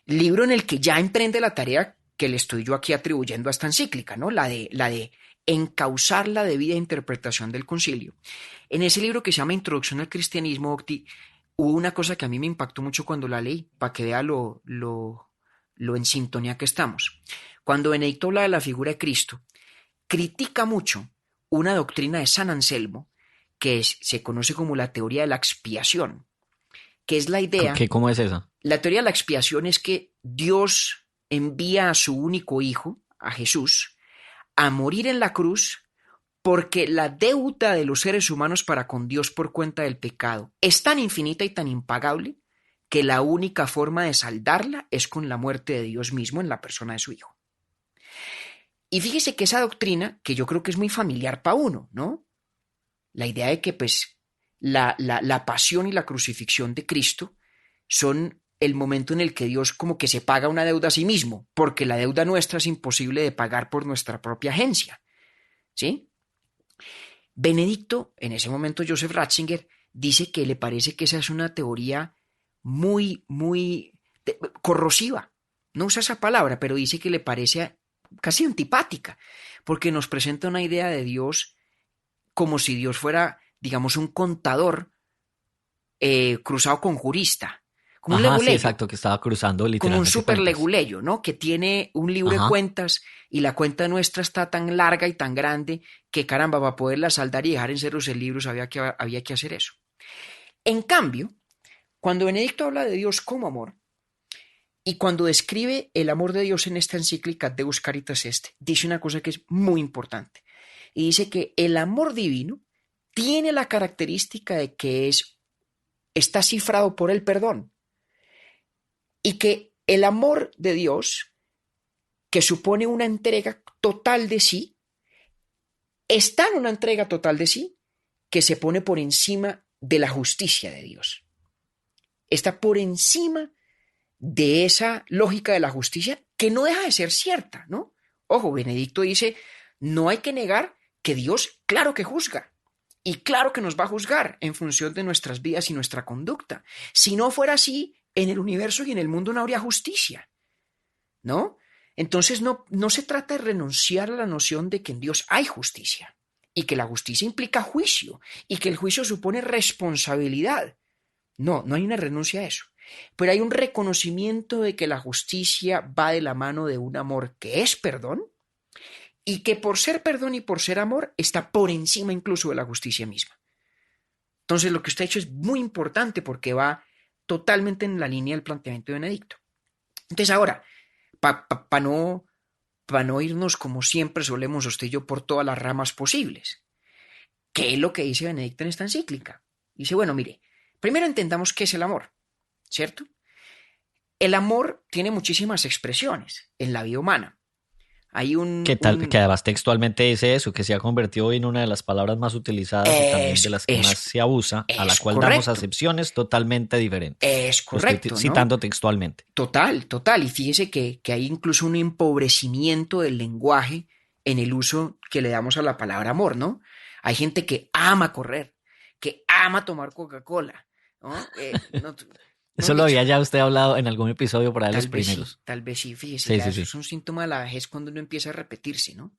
libro en el que ya emprende la tarea que le estoy yo aquí atribuyendo a esta encíclica, ¿no? La de encauzar la debida interpretación del concilio. En ese libro que se llama Introducción al Cristianismo, Octi, hubo una cosa que a mí me impactó mucho cuando la leí, para que vea lo en sintonía que estamos. Cuando Benedicto habla de la figura de Cristo, critica mucho una doctrina de San Anselmo que se conoce como la teoría de la expiación, que es la idea, ¿Cómo es esa? la teoría de la expiación es que Dios envía a su único hijo, a Jesús, a morir en la cruz porque la deuda de los seres humanos para con Dios por cuenta del pecado es tan infinita y tan impagable que la única forma de saldarla es con la muerte de Dios mismo en la persona de su hijo. Y fíjese que esa doctrina, que yo creo que es muy familiar para uno, ¿no? La idea de que pues la pasión y la crucifixión de Cristo son el momento en el que Dios como que se paga una deuda a sí mismo, porque la deuda nuestra es imposible de pagar por nuestra propia agencia, ¿sí? Benedicto, en ese momento Joseph Ratzinger, dice que le parece que esa es una teoría muy corrosiva. No usa esa palabra, pero dice que le parece casi antipática, porque nos presenta una idea de Dios como si Dios fuera, digamos, un contador cruzado con jurista, como un Ajá, sí, leguleyo, exacto, que estaba cruzando como un literalmente super cuentas. leguleyo, ¿no? Que tiene un libro de Ajá. cuentas y la cuenta nuestra está tan larga y tan grande que caramba, para poderla saldar y dejar en ceros el libro había que hacer eso. En cambio, cuando Benedicto habla de Dios como amor y cuando describe el amor de Dios en esta encíclica Deus Caritas Est, dice una cosa que es muy importante y dice que el amor divino tiene la característica de que está cifrado por el perdón y que el amor de Dios, que supone una entrega total de sí, está en una entrega total de sí que se pone por encima de la justicia de Dios. Está por encima de esa lógica de la justicia que no deja de ser cierta, ¿no? Ojo, Benedicto dice, no hay que negar que Dios, claro que juzga, y claro que nos va a juzgar en función de nuestras vidas y nuestra conducta. Si no fuera así, en el universo y en el mundo no habría justicia, ¿no? Entonces no se trata de renunciar a la noción de que en Dios hay justicia y que la justicia implica juicio y que el juicio supone responsabilidad. No hay una renuncia a eso. Pero hay un reconocimiento de que la justicia va de la mano de un amor que es perdón y que por ser perdón y por ser amor está por encima incluso de la justicia misma. Entonces lo que usted ha hecho es muy importante porque va totalmente en la línea del planteamiento de Benedicto. Entonces ahora, para no irnos como siempre solemos usted y yo por todas las ramas posibles, ¿qué es lo que dice Benedicto en esta encíclica? Dice, bueno, mire, primero entendamos qué es el amor, ¿cierto? El amor tiene muchísimas expresiones en la vida humana. Hay Que además textualmente dice eso, que se ha convertido hoy en una de las palabras más utilizadas y también de las que más se abusa, a la es cual damos correcto. acepciones totalmente diferentes. Es Lo estoy correcto, ¿no? citando textualmente. Total, total. Y fíjese que hay incluso un empobrecimiento del lenguaje en el uso que le damos a la palabra amor, ¿no? Hay gente que ama correr, que ama tomar Coca-Cola, ¿no? Eso Mejor lo dicho, había ya usted hablado en algún episodio por ahí los primeros. tal vez sí, fíjese, Sí, ya sí, eso sí. es un síntoma de la vejez cuando uno empieza a repetirse, ¿no?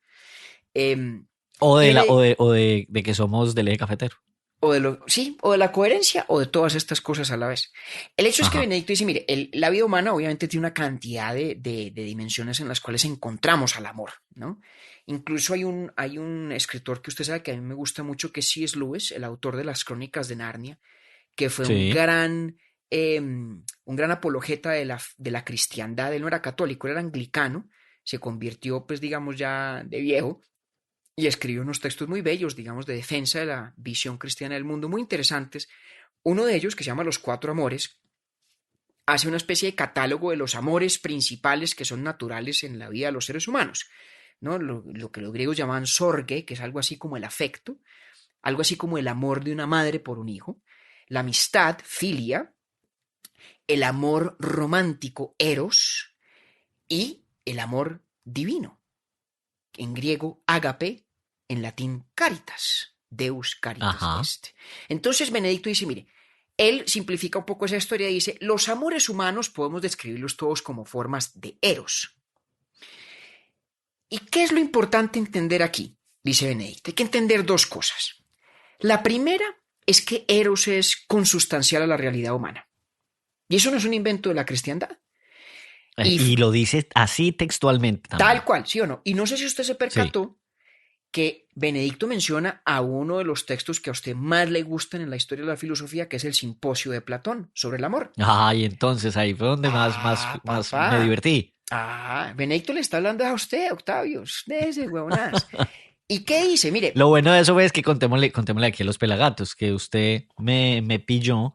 O Y de la, Bene- de que somos del eje cafetero. sí, o de la coherencia o de todas estas cosas a la vez. El hecho es que Ajá. Benedicto dice, mire, la vida humana obviamente tiene una cantidad de dimensiones en las cuales encontramos al amor, ¿no? Incluso hay un escritor que usted sabe que a mí me gusta mucho, que es C.S. Lewis, el autor de las Crónicas de Narnia, que fue Sí. un gran apologeta de la cristiandad. Él no era católico, él era anglicano, se convirtió, pues digamos, ya de viejo, y escribió unos textos muy bellos, digamos, de defensa de la visión cristiana del mundo, muy interesantes. Uno de ellos, que se llama Los Cuatro Amores, hace una especie de catálogo de los amores principales que son naturales en la vida de los seres humanos, ¿no? Lo que los griegos llamaban sorge, que es algo así como el afecto, algo así como el amor de una madre por un hijo, la amistad, filia, el amor romántico, eros, y el amor divino, en griego ágape, en latín caritas, Deus caritas Ajá. est. Entonces Benedicto dice, mire, él simplifica un poco esa historia y dice, los amores humanos podemos describirlos todos como formas de eros. ¿Y qué es lo importante entender aquí? Dice Benedicto, hay que entender dos cosas. La primera es que eros es consustancial a la realidad humana. Y eso no es un invento de la cristiandad. Y Y lo dice así textualmente tal también. cual, ¿sí o no? Y no sé si usted se Sí. percató que Benedicto menciona a uno de los textos que a usted más le gustan en la historia de la filosofía, que es el Simposio de Platón sobre el amor. Ay, entonces ahí fue donde más me Papá. divertí. Benedicto le está hablando a usted, Octavio. Ese huevonadas. ¿Y qué dice? Mire, Lo bueno de eso es que contémosle aquí a los pelagatos, que usted me pilló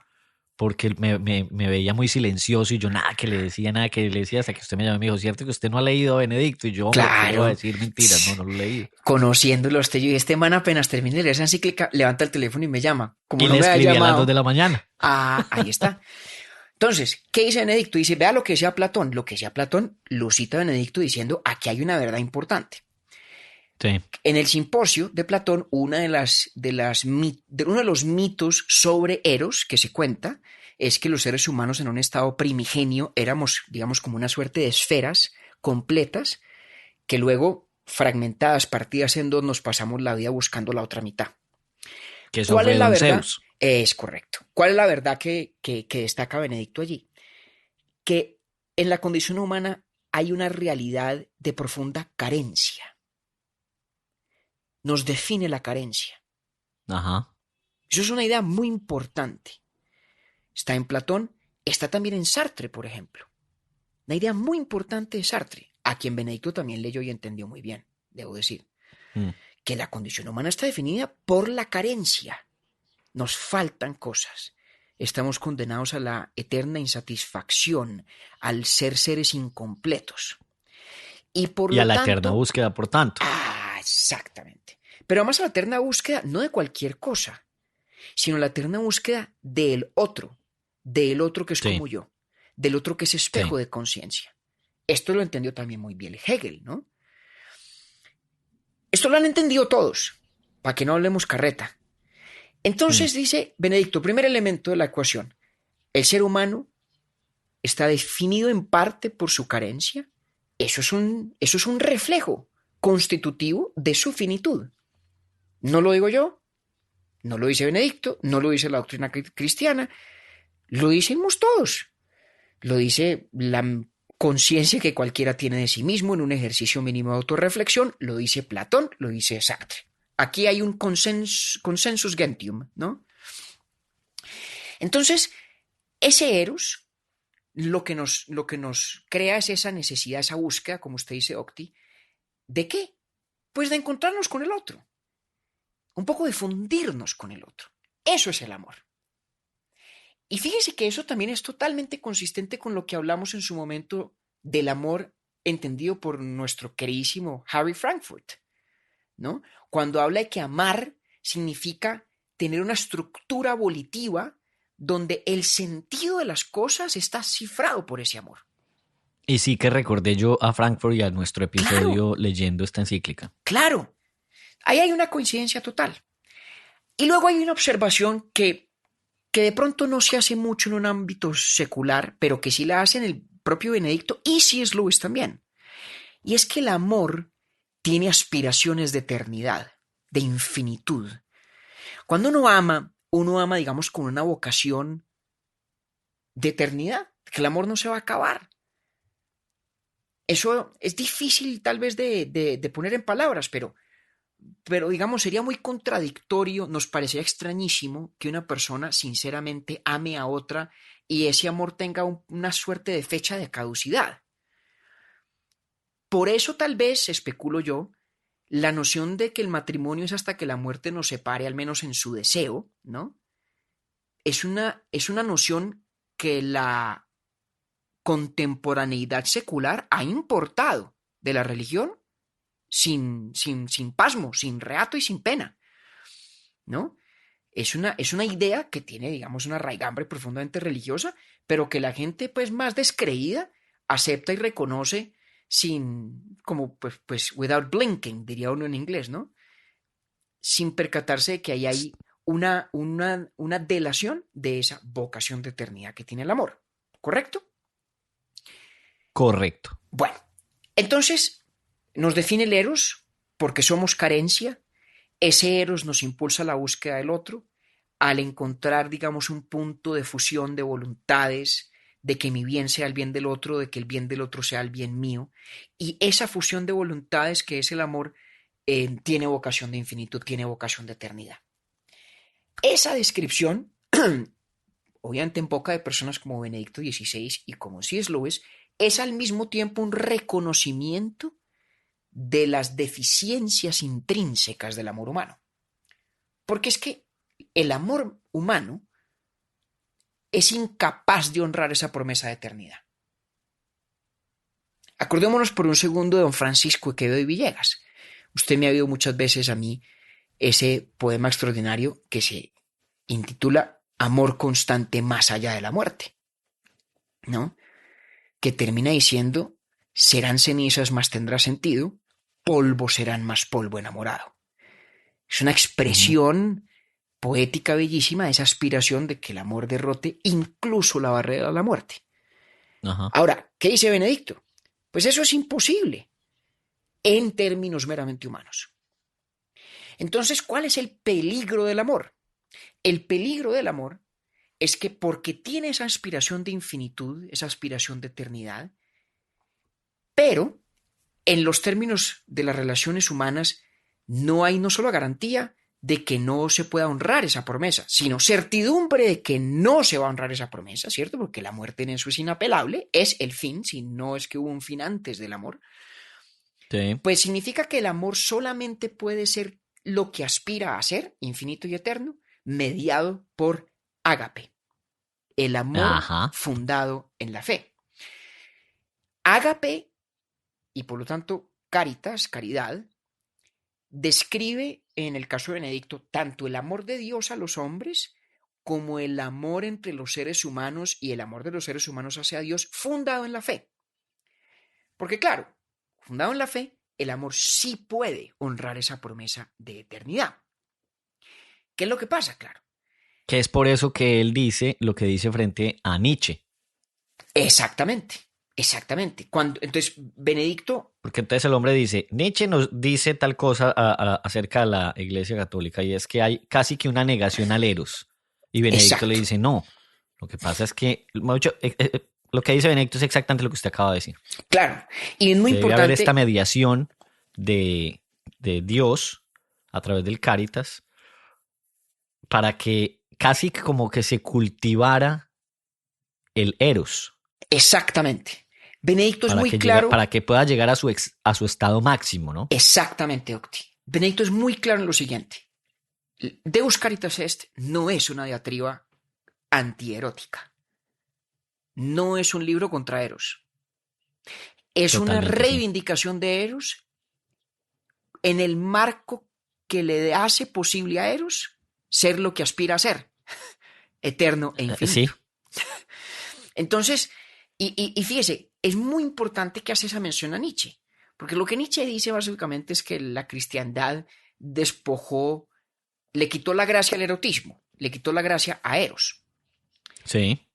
porque me veía muy silencioso y yo nada que le decía, hasta que usted me llamó y me dijo, ¿cierto que usted no ha leído a Benedicto? Y yo, hombre, ¿qué le voy a claro, decir? Mentiras, no lo he leído. conociéndolo a usted, yo, este man apenas termine de leer esa encíclica, levanta el teléfono y me llama. Como Y no le me ha escribí a las 2 de llamado, la mañana. ahí está. Entonces, ¿qué dice Benedicto? Dice, vea lo que decía Platón. Lo que decía Platón lo cita Benedicto diciendo, aquí hay una verdad importante. Sí. En el simposio de Platón, uno de los mitos sobre Eros que se cuenta es que los seres humanos en un estado primigenio éramos, digamos, como una suerte de esferas completas que luego, fragmentadas, partidas en dos, nos pasamos la vida buscando la otra mitad. Que eso ¿Cuál fue es la Don verdad? Zeus. Es correcto. ¿Cuál es la verdad que destaca Benedicto allí? Que en la condición humana hay una realidad de profunda carencia. Nos define la carencia. Ajá. Eso es una idea muy importante. Está en Platón, está también en Sartre, por ejemplo. Una idea muy importante de Sartre, a quien Benedicto también leyó y entendió muy bien, debo decir, Mm. que la condición humana está definida por la carencia. Nos faltan cosas. Estamos condenados a la eterna insatisfacción, al ser seres incompletos. Y por Y a lo la eterna tanto, búsqueda, por tanto. exactamente. Pero además a la eterna búsqueda no de cualquier cosa, sino la eterna búsqueda del otro que es Sí, como yo, del otro que es sí. espejo de conciencia. Esto lo entendió también muy bien Hegel, ¿no? Esto lo han entendido todos, para que no hablemos carreta. Mm. Entonces dice Benedicto, primer elemento de la ecuación, el ser humano está definido en parte por su carencia. Eso es un reflejo constitutivo de su finitud. No lo digo yo, no lo dice Benedicto, no lo dice la doctrina cristiana, lo decimos todos. Lo dice la conciencia que cualquiera tiene de sí mismo en un ejercicio mínimo de autorreflexión, lo dice Platón, lo dice Sartre. Aquí hay un consensus gentium, ¿no? Entonces, ese eros lo que nos crea es esa necesidad, esa búsqueda, como usted dice, Octi, ¿de qué? Pues de encontrarnos con el otro, un poco de fundirnos con el otro. Eso es el amor. Y fíjese que eso también es totalmente consistente con lo que hablamos en su momento del amor entendido por nuestro queridísimo Harry Frankfurt, ¿no? Cuando habla de que amar significa tener una estructura volitiva donde el sentido de las cosas está cifrado por ese amor. Y sí que recordé yo a Frankfurt y a nuestro episodio leyendo esta encíclica. Claro, ahí hay una coincidencia total. Y luego hay una observación que de pronto no se hace mucho en un ámbito secular, pero que sí la hace en el propio Benedicto y C.S. Lewis también. Y es que el amor tiene aspiraciones de eternidad, de infinitud. Cuando uno ama, digamos, con una vocación de eternidad, que el amor no se va a acabar. Eso es difícil tal vez de poner en palabras, pero digamos, sería muy contradictorio, nos parecería extrañísimo que una persona sinceramente ame a otra y ese amor tenga una suerte de fecha de caducidad. Por eso tal vez, especulo yo, la noción de que el matrimonio es hasta que la muerte nos separe, al menos en su deseo, ¿no? Es una noción que la contemporaneidad secular ha importado de la religión sin pasmo, sin reato y sin pena, ¿no? Es una idea que tiene, digamos, una raigambre profundamente religiosa, pero que la gente, pues, más descreída acepta y reconoce como, pues, without blinking, diría uno en inglés, ¿no? Sin percatarse de que ahí hay una delación de esa vocación de eternidad que tiene el amor, ¿correcto? Correcto. Bueno, entonces nos define el eros porque somos carencia. Ese eros nos impulsa a la búsqueda del otro, al encontrar, digamos, un punto de fusión de voluntades, de que mi bien sea el bien del otro, de que el bien del otro sea el bien mío. Y esa fusión de voluntades que es el amor tiene vocación de infinitud, tiene vocación de eternidad. Esa descripción, obviamente en boca de personas como Benedicto XVI y como C.S. Lewis, es al mismo tiempo un reconocimiento de las deficiencias intrínsecas del amor humano. Porque es que el amor humano es incapaz de honrar esa promesa de eternidad. Acordémonos por un segundo de don Francisco de Quevedo y Villegas. Usted me ha oído muchas veces a mí ese poema extraordinario que se intitula Amor constante más allá de la muerte, ¿no? Que termina diciendo, serán cenizas más tendrá sentido, polvo serán más polvo enamorado. Es una expresión poética bellísima de esa aspiración de que el amor derrote incluso la barrera de la muerte. Ajá. Ahora, ¿qué dice Benedicto? Pues eso es imposible en términos meramente humanos. Entonces, ¿cuál es el peligro del amor? El peligro del amor es que porque tiene esa aspiración de infinitud, esa aspiración de eternidad, pero en los términos de las relaciones humanas no hay no solo garantía de que no se pueda honrar esa promesa, sino certidumbre de que no se va a honrar esa promesa, ¿cierto? Porque la muerte en eso es inapelable, es el fin, si no es que hubo un fin antes del amor. Sí. Pues significa que el amor solamente puede ser lo que aspira a ser, infinito y eterno, mediado por ágape, el amor fundado en la fe. Ágape, y por lo tanto caritas, caridad, describe en el caso de Benedicto tanto el amor de Dios a los hombres como el amor entre los seres humanos y el amor de los seres humanos hacia Dios fundado en la fe. Porque claro, fundado en la fe, el amor sí puede honrar esa promesa de eternidad. ¿Qué es lo que pasa? Claro. Que es por eso que él dice lo que dice frente a Nietzsche. Exactamente. Entonces, Benedicto... Porque entonces el hombre dice, Nietzsche nos dice tal cosa acerca de la Iglesia Católica y es que hay casi que una negación al eros. Y Benedicto le dice, no, lo que pasa es que lo que dice Benedicto es exactamente lo que usted acaba de decir. Claro, y es muy importante... Debe haber esta mediación de Dios a través del Cáritas para que casi como que se cultivara el eros. Exactamente. Benedicto es muy claro. Para que pueda llegar a su estado máximo, ¿no? Exactamente, Octi. Benedicto es muy claro en lo siguiente. Deus Caritas Est no es una diatriba antierótica. No es un libro contra Eros. Es una Totalmente, sí. reivindicación de Eros en el marco que le hace posible a Eros ser lo que aspira a ser, eterno e Sí, infinito. Entonces, y fíjese, es muy importante que hace esa mención a Nietzsche, porque lo que Nietzsche dice básicamente es que la cristiandad despojó, le quitó la gracia al erotismo, le quitó la gracia a Eros. sí.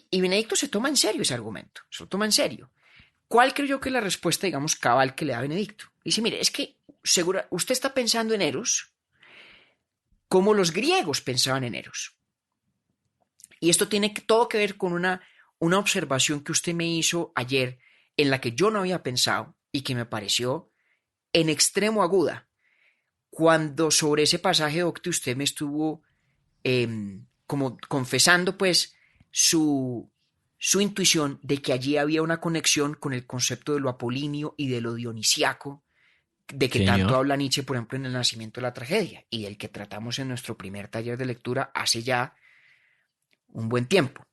Y Benedicto se toma en serio ese argumento, se lo toma en serio. ¿Cuál creo yo que es la respuesta, digamos, cabal que le da Benedicto? Dice, mire, es que seguro, usted está pensando en Eros como los griegos pensaban en Eros. Y esto tiene todo que ver con una observación que usted me hizo ayer en la que yo no había pensado y que me pareció en extremo aguda. Cuando sobre ese pasaje, Octi, usted me estuvo como confesando pues su intuición de que allí había una conexión con el concepto de lo apolíneo y de lo dionisiaco, de que Sí, tanto señor. habla Nietzsche, por ejemplo, en El nacimiento de la tragedia, y del que tratamos en nuestro primer taller de lectura hace ya un buen tiempo.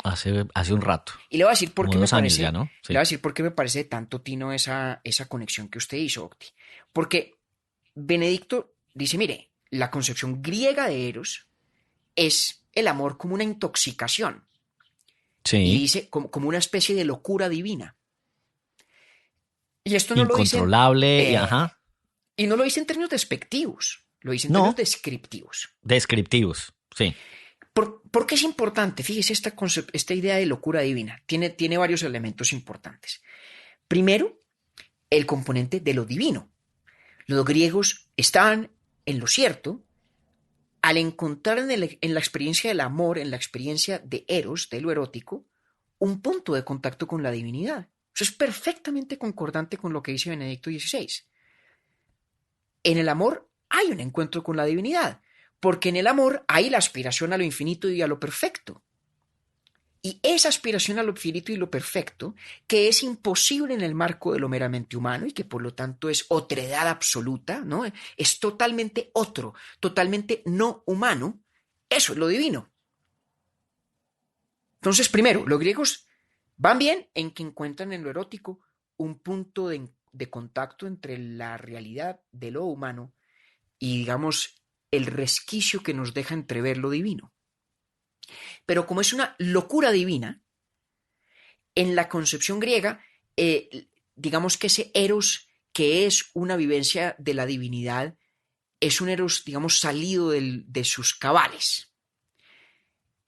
Hace un rato. Y le voy a decir por Como qué me 2 años parece, ya, ¿no? le voy a Sí. decir por qué me parece tanto tino esa conexión que usted hizo, Octi. Porque Benedicto dice, mire, la concepción griega de Eros es el amor como una intoxicación. Y Sí. dice como una especie de locura divina. Y esto no lo dicen, Incontrolable y ajá. y no lo dice en términos despectivos, lo dice en términos No, descriptivos. descriptivos. Sí. ¿Por qué es importante? Fíjese, esta idea de locura divina tiene varios elementos importantes. Primero, el componente de lo divino. Los griegos estaban en lo cierto al encontrar en la experiencia del amor, en la experiencia de Eros, de lo erótico, un punto de contacto con la divinidad. Eso es perfectamente concordante con lo que dice Benedicto XVI. En el amor hay un encuentro con la divinidad, porque en el amor hay la aspiración a lo infinito y a lo perfecto. Y esa aspiración a lo infinito y lo perfecto, que es imposible en el marco de lo meramente humano y que por lo tanto es otredad absoluta, ¿no? Es totalmente otro, totalmente no humano, eso es lo divino. Entonces, primero, los griegos van bien en que encuentran en lo erótico un punto de contacto entre la realidad de lo humano y, digamos, el resquicio que nos deja entrever lo divino. Pero como es una locura divina, en la concepción griega, digamos que ese eros, que es una vivencia de la divinidad, es un eros, digamos, salido de sus cabales.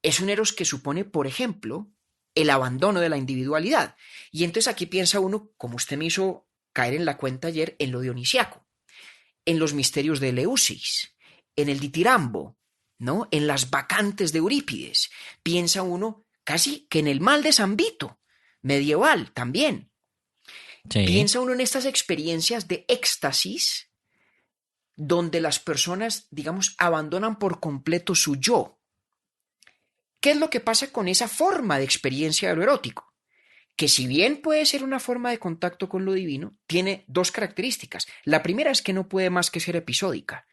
Es un eros que supone, por ejemplo, el abandono de la individualidad. Y entonces aquí piensa uno, como usted me hizo caer en la cuenta ayer, en lo dionisiaco, en los misterios de Eleusis, en el ditirambo, ¿no? En las bacantes de Eurípides. Piensa uno casi que en el mal de San Vito, medieval también. Sí. Piensa uno en estas experiencias de éxtasis donde las personas, digamos, abandonan por completo su yo. ¿Qué es lo que pasa con esa forma de experiencia de lo erótico? Que si bien puede ser una forma de contacto con lo divino, tiene dos características. La primera es que no puede más que ser episódica.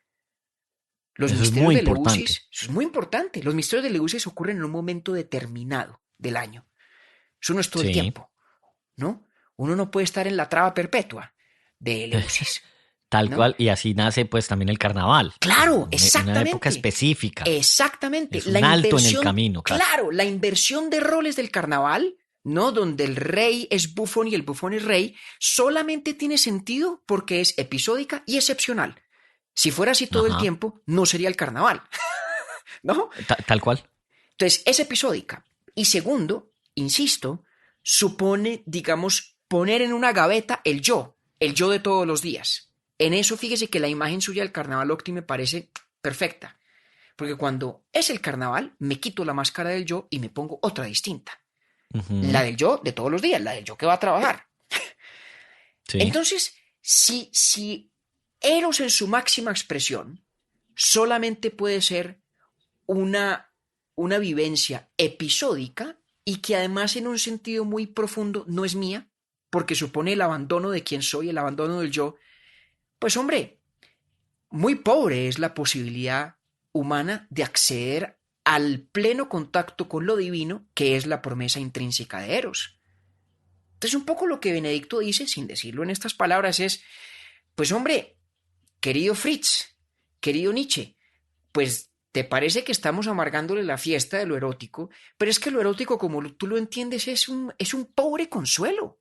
Los Eso es misterios muy de importante. Eleusis, eso es muy importante. Los misterios de Eleusis ocurren en un momento determinado del año. Eso no es todo el Sí. tiempo, ¿no? Uno no puede estar en la traba perpetua de Eleusis, Tal ¿no? cual. Y así nace pues también el carnaval. Claro, Una época exactamente. específica. Exactamente. Es un alto en el camino, casi. Claro, la inversión de roles del carnaval, ¿no? Donde el rey es bufón y el bufón es rey, solamente tiene sentido porque es episódica y excepcional. Si fuera así todo el Ajá. tiempo, no sería el carnaval, ¿no? Tal cual. Entonces, es episódica. Y segundo, insisto, supone, digamos, poner en una gaveta el yo de todos los días. En eso, fíjese que la imagen suya del carnaval Octi me parece perfecta. Porque cuando es el carnaval, me quito la máscara del yo y me pongo otra distinta. La del yo de todos los días, la del yo que va a trabajar. Sí. Entonces, si Eros en su máxima expresión solamente puede ser una vivencia episódica y que además en un sentido muy profundo no es mía, porque supone el abandono de quien soy, el abandono del yo, pues hombre, muy pobre es la posibilidad humana de acceder al pleno contacto con lo divino, que es la promesa intrínseca de Eros. Entonces, un poco lo que Benedicto dice, sin decirlo en estas palabras, es, pues hombre, querido Fritz, querido Nietzsche, pues te parece que estamos amargándole la fiesta de lo erótico, pero es que lo erótico, como tú lo entiendes, es un pobre consuelo.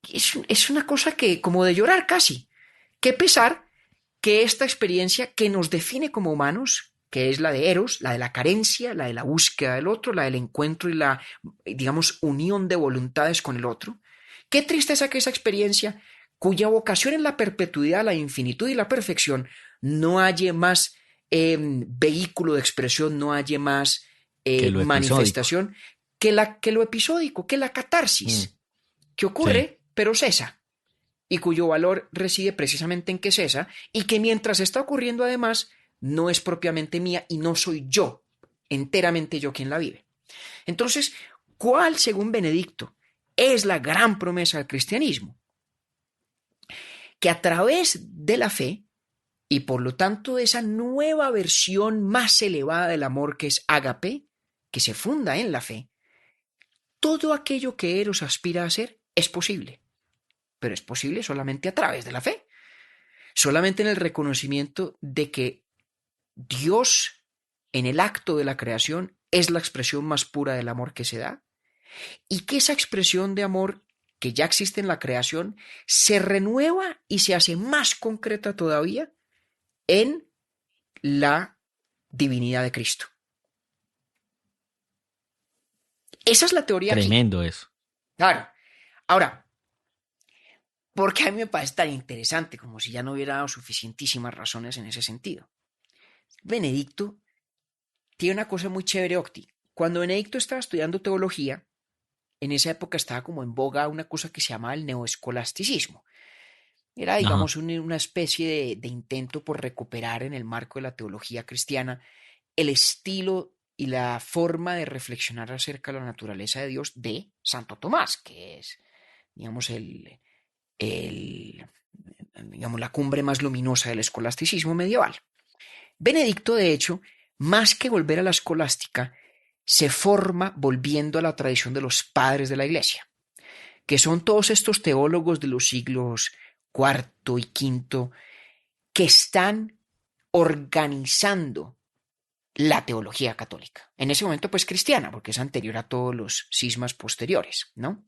Es una cosa que, como de llorar casi. Qué pesar que esta experiencia que nos define como humanos, que es la de Eros, la de la carencia, la de la búsqueda del otro, la del encuentro y la, digamos, unión de voluntades con el otro, qué tristeza que esa experiencia, cuya vocación es la perpetuidad, la infinitud y la perfección, no halle más vehículo de expresión, no halle más Que lo manifestación que lo episódico, que la catarsis, que ocurre, Sí. pero cesa, y cuyo valor reside precisamente en que cesa, y que mientras está ocurriendo además, no es propiamente mía y no soy yo, enteramente yo quien la vive. Entonces, ¿cuál, según Benedicto, es la gran promesa del cristianismo? Que a través de la fe, y por lo tanto de esa nueva versión más elevada del amor que es ágape, que se funda en la fe, todo aquello que Eros aspira a ser es posible, pero es posible solamente a través de la fe, solamente en el reconocimiento de que Dios, en el acto de la creación, es la expresión más pura del amor que se da, y que esa expresión de amor que ya existe en la creación se renueva y se hace más concreta todavía en la divinidad de Cristo. Esa es la teoría aquí. Tremendo eso. Claro. Ahora, ¿por qué a mí me parece tan interesante? Como si ya no hubiera dado suficientísimas razones en ese sentido. Benedicto tiene una cosa muy chévere, Octi. Cuando Benedicto estaba estudiando teología, en esa época estaba como en boga una cosa que se llamaba el neoescolasticismo. Era, digamos, una especie de intento por recuperar en el marco de la teología cristiana el estilo y la forma de reflexionar acerca de la naturaleza de Dios de Santo Tomás, que es, digamos, digamos, la cumbre más luminosa del escolasticismo medieval. Benedicto, de hecho, más que volver a la escolástica, se forma volviendo a la tradición de los padres de la Iglesia, que son todos estos teólogos de los siglos IV y V que están organizando la teología católica. En ese momento, pues cristiana, porque es anterior a todos los cismas posteriores, ¿no?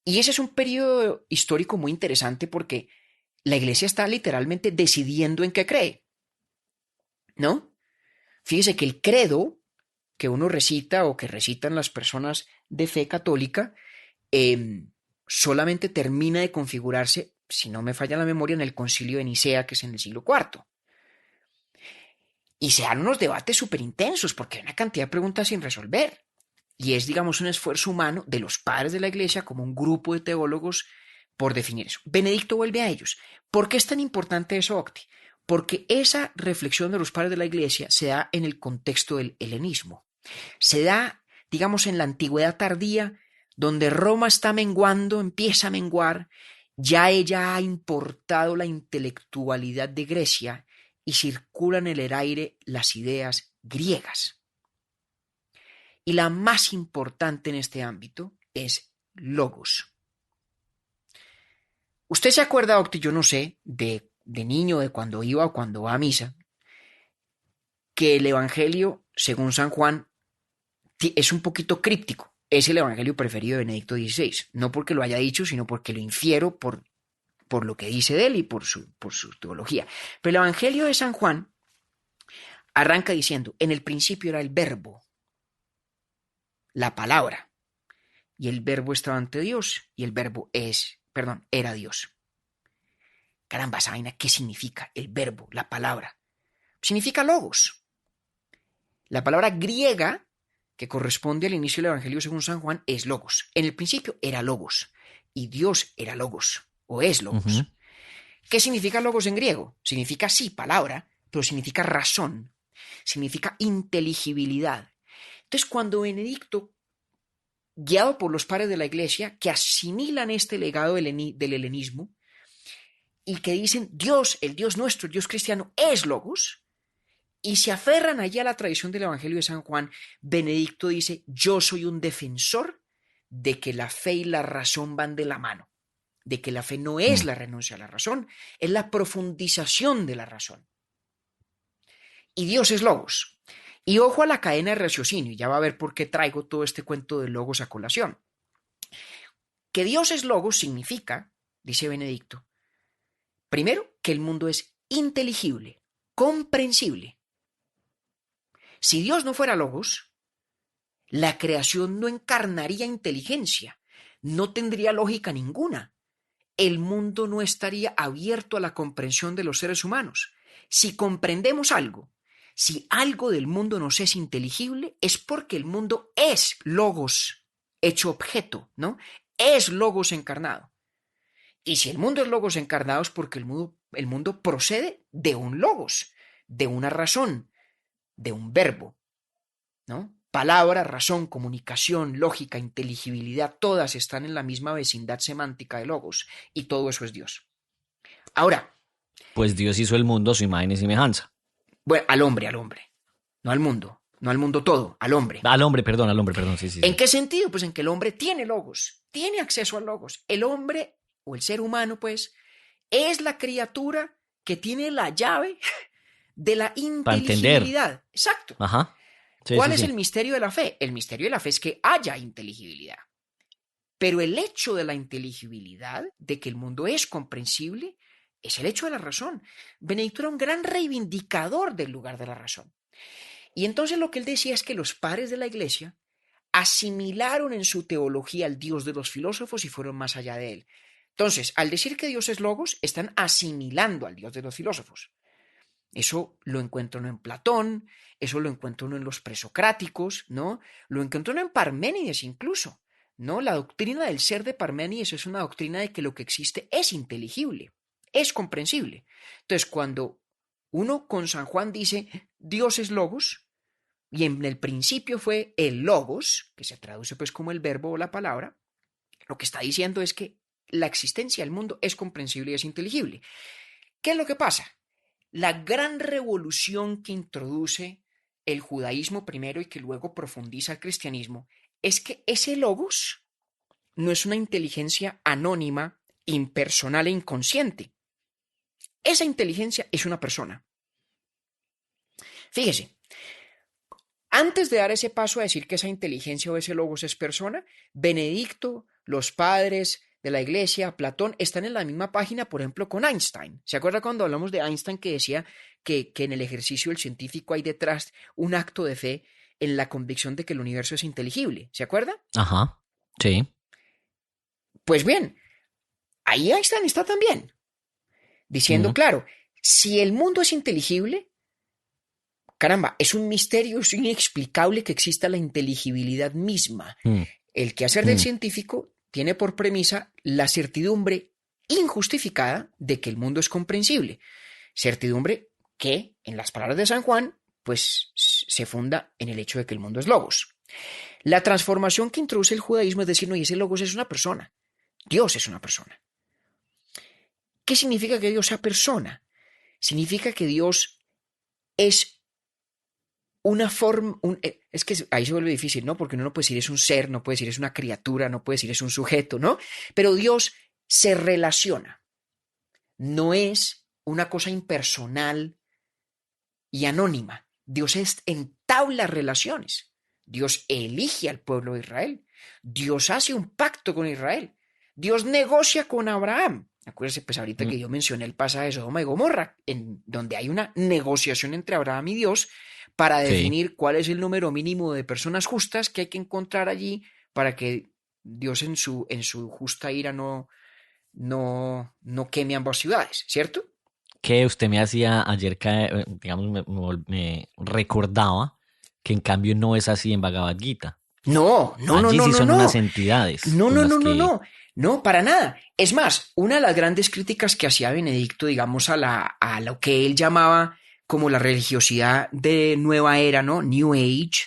Y ese es un periodo histórico muy interesante porque la Iglesia está literalmente decidiendo en qué cree, ¿no? Fíjese que el credo que uno recita o que recitan las personas de fe católica solamente termina de configurarse, si no me falla la memoria, en el Concilio de Nicea, que es en el siglo IV. Y se dan unos debates súper intensos porque hay una cantidad de preguntas sin resolver. Y es, digamos, un esfuerzo humano de los padres de la Iglesia como un grupo de teólogos por definir eso. Benedicto vuelve a ellos. ¿Por qué es tan importante eso, Octi? Porque esa reflexión de los padres de la Iglesia se da en el contexto del helenismo. Se da, digamos, en la antigüedad tardía, donde Roma está menguando, empieza a menguar, ya ella ha importado la intelectualidad de Grecia y circulan en el aire las ideas griegas. Y la más importante en este ámbito es Logos. ¿Usted se acuerda, Octi, yo no sé, de niño, de cuando iba o cuando va a misa, que el Evangelio, según San Juan, es un poquito críptico? Es el Evangelio preferido de Benedicto XVI. No porque lo haya dicho, sino porque lo infiero por lo que dice de él y por su teología. Pero el Evangelio de San Juan arranca diciendo, en el principio era el verbo, la palabra, y el verbo estaba ante Dios, y el verbo era Dios. Caramba, esa vaina, ¿qué significa el verbo, la palabra? Significa logos. La palabra griega que corresponde al inicio del Evangelio según San Juan es logos. En el principio era logos, y Dios era logos, o es logos. Uh-huh. ¿Qué significa logos en griego? Significa, sí, palabra, pero significa razón, significa inteligibilidad. Entonces, cuando Benedicto, guiado por los padres de la Iglesia, que asimilan este legado del helenismo y que dicen Dios, el Dios nuestro, el Dios cristiano, es logos, y se aferran allí a la tradición del Evangelio de San Juan, Benedicto dice, yo soy un defensor de que la fe y la razón van de la mano, de que la fe no es la renuncia a la razón, es la profundización de la razón. Y Dios es logos. Y ojo a la cadena de raciocinio, y ya va a ver por qué traigo todo este cuento de logos a colación. Que Dios es logos significa, dice Benedicto, primero, que el mundo es inteligible, comprensible. Si Dios no fuera logos, la creación no encarnaría inteligencia, no tendría lógica ninguna. El mundo no estaría abierto a la comprensión de los seres humanos. Si comprendemos algo, si algo del mundo nos es inteligible, es porque el mundo es logos hecho objeto, ¿no? Es logos encarnado. Y si el mundo es logos encarnado es porque el mundo procede de un logos, de una razón, de un verbo, ¿no? Palabra, razón, comunicación, lógica, inteligibilidad, todas están en la misma vecindad semántica de logos, y todo eso es Dios. Ahora, Pues Dios hizo el mundo a su imagen y semejanza. bueno, al hombre, no al mundo todo, al hombre. Al hombre, perdón, sí. ¿En qué sentido? Pues en que el hombre tiene logos, tiene acceso a logos. El hombre, o el ser humano, pues, es la criatura que tiene la llave de la inteligibilidad. Exacto. Ajá. Sí, ¿Cuál sí, es sí. el misterio de la fe? El misterio de la fe es que haya inteligibilidad. Pero el hecho de la inteligibilidad, de que el mundo es comprensible, es el hecho de la razón. Benedicto era un gran reivindicador del lugar de la razón. Y entonces lo que él decía es que los padres de la Iglesia asimilaron en su teología al Dios de los filósofos y fueron más allá de él. Entonces, al decir que Dios es logos, están asimilando al Dios de los filósofos. Eso lo encuentro uno en Platón, eso lo encuentro uno en los presocráticos, ¿no? Lo encuentro uno en Parménides incluso, ¿no? La doctrina del ser de Parménides es una doctrina de que lo que existe es inteligible, es comprensible. Entonces, cuando uno con San Juan dice Dios es logos, y en el principio fue el logos, que se traduce pues como el verbo o la palabra, lo que está diciendo es que la existencia del mundo es comprensible y es inteligible. ¿Qué es lo que pasa? La gran revolución que introduce el judaísmo primero y que luego profundiza el cristianismo es que ese logos no es una inteligencia anónima, impersonal e inconsciente. Esa inteligencia es una persona. Fíjese, antes de dar ese paso a decir que esa inteligencia o ese logos es persona, Benedicto, los padres de la Iglesia, Platón, están en la misma página, por ejemplo, con Einstein. ¿Se acuerda cuando hablamos de Einstein que decía que en el ejercicio del científico hay detrás un acto de fe en la convicción de que el universo es inteligible? ¿Se acuerda? Ajá, sí. Pues bien, ahí Einstein está también, diciendo, claro, si el mundo es inteligible, caramba, es un misterio, es inexplicable que exista la inteligibilidad misma. El quehacer del científico tiene por premisa la certidumbre injustificada de que el mundo es comprensible. Certidumbre que, en las palabras de San Juan, pues se funda en el hecho de que el mundo es logos. La transformación que introduce el judaísmo es decir, no, y ese logos es una persona. Dios es una persona. ¿Qué significa que Dios sea persona? Significa que Dios es una forma, es que ahí se vuelve difícil, ¿no? Porque uno no puede decir es un ser, no puede decir es una criatura, no puede decir es un sujeto, ¿no? Pero Dios se relaciona. No es una cosa impersonal y anónima. Dios entabla relaciones. Dios elige al pueblo de Israel. Dios hace un pacto con Israel. Dios negocia con Abraham. Acuérdense, pues ahorita que yo mencioné el pasaje de Sodoma y Gomorra, en donde hay una negociación entre Abraham y Dios para definir cuál es el número mínimo de personas justas que hay que encontrar allí para que Dios en su justa ira no queme ambas ciudades, ¿cierto? Que usted me hacía ayer, digamos, me recordaba que en cambio no es así en Bhagavad Gita. Allí sí son unas entidades. No, para nada. Es más, una de las grandes críticas que hacía Benedicto, digamos, a lo que él llamaba como la religiosidad de nueva era, ¿no? New Age,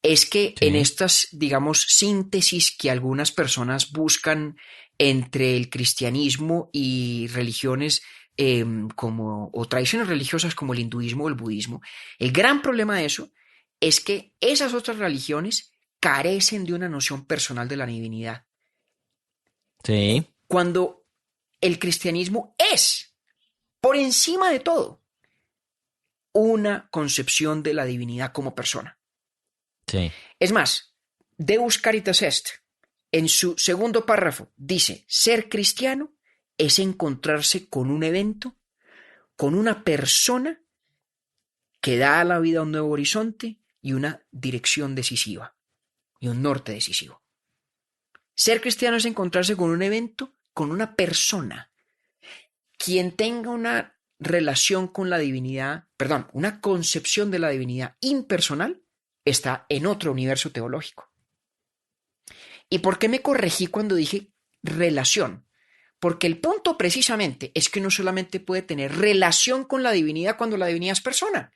es que en estas, digamos, síntesis que algunas personas buscan entre el cristianismo y religiones o tradiciones religiosas como el hinduismo o el budismo, el gran problema de eso es que esas otras religiones carecen de una noción personal de la divinidad. Sí. Cuando el cristianismo es, por encima de todo, una concepción de la divinidad como persona. Sí. Es más, Deus Caritas Est, en su segundo párrafo, dice, ser cristiano es encontrarse con un evento, con una persona que da a la vida un nuevo horizonte y una dirección decisiva y un norte decisivo. Ser cristiano es encontrarse con un evento, con una persona. Quien tenga una relación con la divinidad, perdón, una concepción de la divinidad impersonal, está en otro universo teológico. ¿Y por qué me corregí cuando dije relación? Porque el punto precisamente es que uno solamente puede tener relación con la divinidad cuando la divinidad es persona.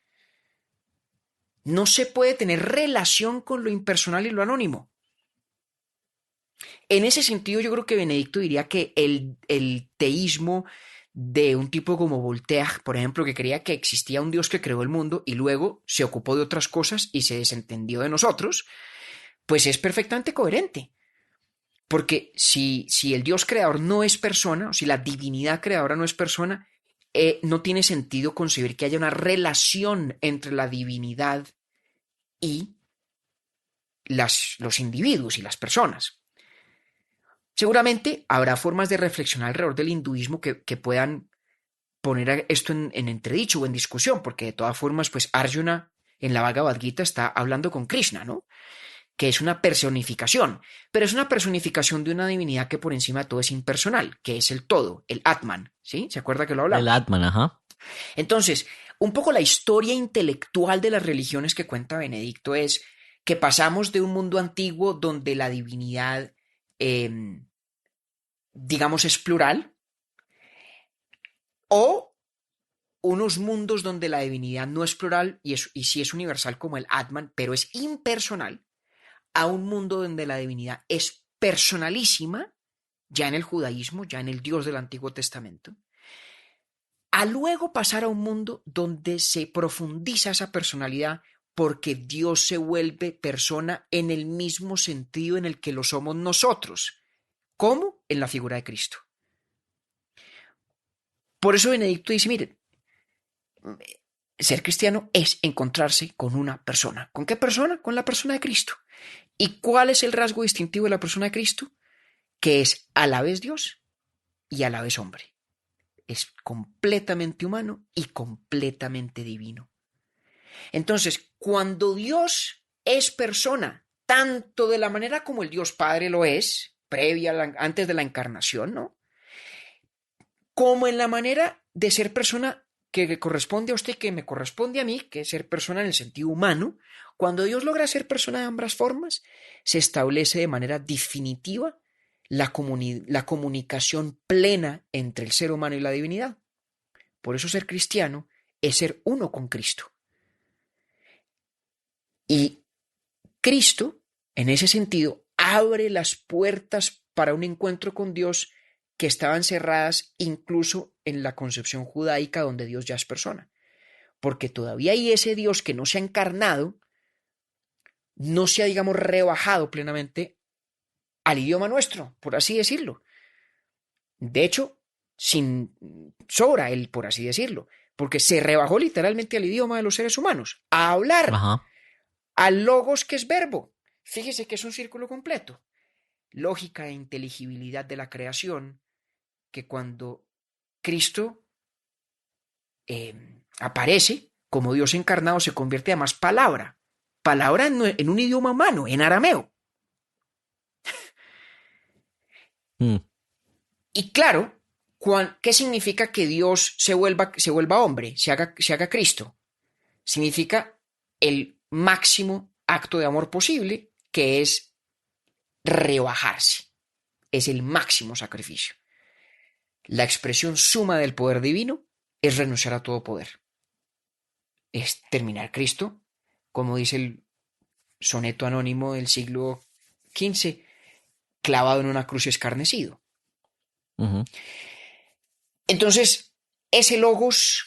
No se puede tener relación con lo impersonal y lo anónimo. En ese sentido, yo creo que Benedicto diría que el teísmo de un tipo como Voltaire, por ejemplo, que creía que existía un Dios que creó el mundo y luego se ocupó de otras cosas y se desentendió de nosotros, pues es perfectamente coherente. Porque si el Dios creador no es persona, o si la divinidad creadora no es persona, no tiene sentido concebir que haya una relación entre la divinidad y los individuos y las personas. Seguramente habrá formas de reflexionar alrededor del hinduismo que puedan poner esto en entredicho o en discusión, porque de todas formas, pues Arjuna en la Bhagavad Gita está hablando con Krishna, ¿no? Que es una personificación, pero es una personificación de una divinidad que por encima de todo es impersonal, que es el todo, el Atman, ¿sí? ¿Se acuerda que lo hablamos? El Atman, ajá. Entonces, un poco la historia intelectual de las religiones que cuenta Benedicto es que pasamos de un mundo antiguo donde la divinidad, digamos, es plural, o unos mundos donde la divinidad no es plural y sí es universal como el Atman, pero es impersonal, a un mundo donde la divinidad es personalísima, ya en el judaísmo, ya en el Dios del Antiguo Testamento, a luego pasar a un mundo donde se profundiza esa personalidad porque Dios se vuelve persona en el mismo sentido en el que lo somos nosotros. ¿Cómo? En la figura de Cristo. Por eso Benedicto dice, miren, ser cristiano es encontrarse con una persona. ¿Con qué persona? Con la persona de Cristo. ¿Y cuál es el rasgo distintivo de la persona de Cristo? Que es a la vez Dios y a la vez hombre. Es completamente humano y completamente divino. Entonces, cuando Dios es persona, tanto de la manera como el Dios Padre lo es, antes de la encarnación, ¿no? Como en la manera de ser persona que le corresponde a usted y que me corresponde a mí, que es ser persona en el sentido humano, cuando Dios logra ser persona de ambas formas, se establece de manera definitiva la comunicación plena entre el ser humano y la divinidad. Por eso ser cristiano es ser uno con Cristo. Y Cristo, en ese sentido, abre las puertas para un encuentro con Dios que estaban cerradas incluso en la concepción judaica donde Dios ya es persona. Porque todavía hay ese Dios que no se ha encarnado, no se ha, digamos, rebajado plenamente al idioma nuestro, por así decirlo. De hecho, sin sobra él, por así decirlo, porque se rebajó literalmente al idioma de los seres humanos, a hablar, Ajá. al logos que es verbo. Fíjese que es un círculo completo. Lógica e inteligibilidad de la creación, que cuando Cristo aparece como Dios encarnado se convierte además palabra en un idioma humano, en arameo. Y claro, ¿qué significa que Dios se vuelva hombre, se haga Cristo? Significa el máximo acto de amor posible, que es rebajarse. Es el máximo sacrificio. La expresión suma del poder divino es renunciar a todo poder. Es terminar Cristo, como dice el soneto anónimo del siglo XV, clavado en una cruz y escarnecido. Uh-huh. Entonces, ese logos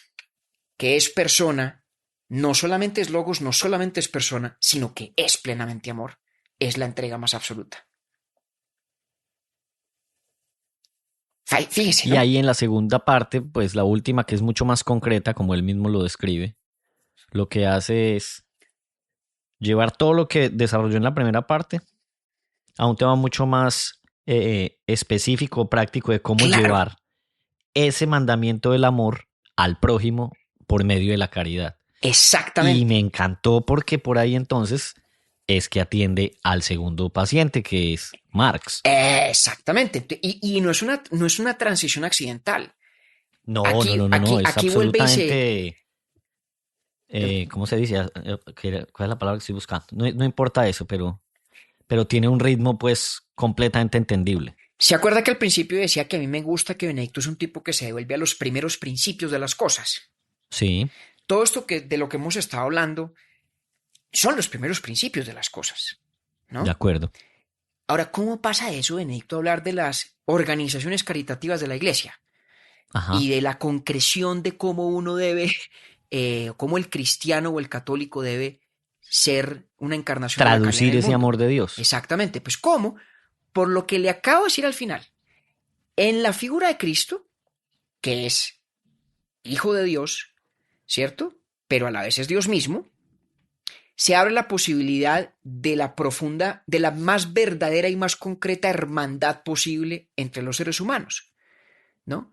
que es persona, no solamente es logos, no solamente es persona, sino que es plenamente amor. es la entrega más absoluta. Fíjese, Y ¿no? ahí en la segunda parte, pues la última, que es mucho más concreta, como él mismo lo describe, lo que hace es llevar todo lo que desarrolló en la primera parte a un tema mucho más específico, práctico de cómo Claro, llevar ese mandamiento del amor al prójimo por medio de la caridad. Y exactamente. me encantó porque por ahí entonces es que atiende al segundo paciente, que es Marx. Exactamente. Y no es una transición accidental. No, no, Aquí, no, no, no, aquí, es aquí vuelve y se. absolutamente, ¿cómo se dice? ¿Cuál es la palabra que estoy buscando? No, no importa eso, pero tiene un ritmo pues completamente entendible. ¿Se acuerda que al principio decía que a mí me gusta que Benedicto es un tipo que se devuelve a los primeros principios de las cosas? Sí, Todo esto de lo que hemos estado hablando son los primeros principios de las cosas, de ¿no? acuerdo. Ahora, ¿cómo pasa eso, Benedicto, a hablar de las organizaciones caritativas de la Iglesia Ajá. y de la concreción de cómo uno debe, cómo el cristiano o el católico debe ser una encarnación de la caridad en Traducir el ese mundo? amor de Dios. Exactamente, pues ¿cómo? Por lo que le acabo de decir al final. En la figura de Cristo, que es Hijo de Dios, ¿cierto? Pero a la vez es Dios mismo, se abre la posibilidad de la profunda, de la más verdadera y más concreta hermandad posible entre los seres humanos, ¿no?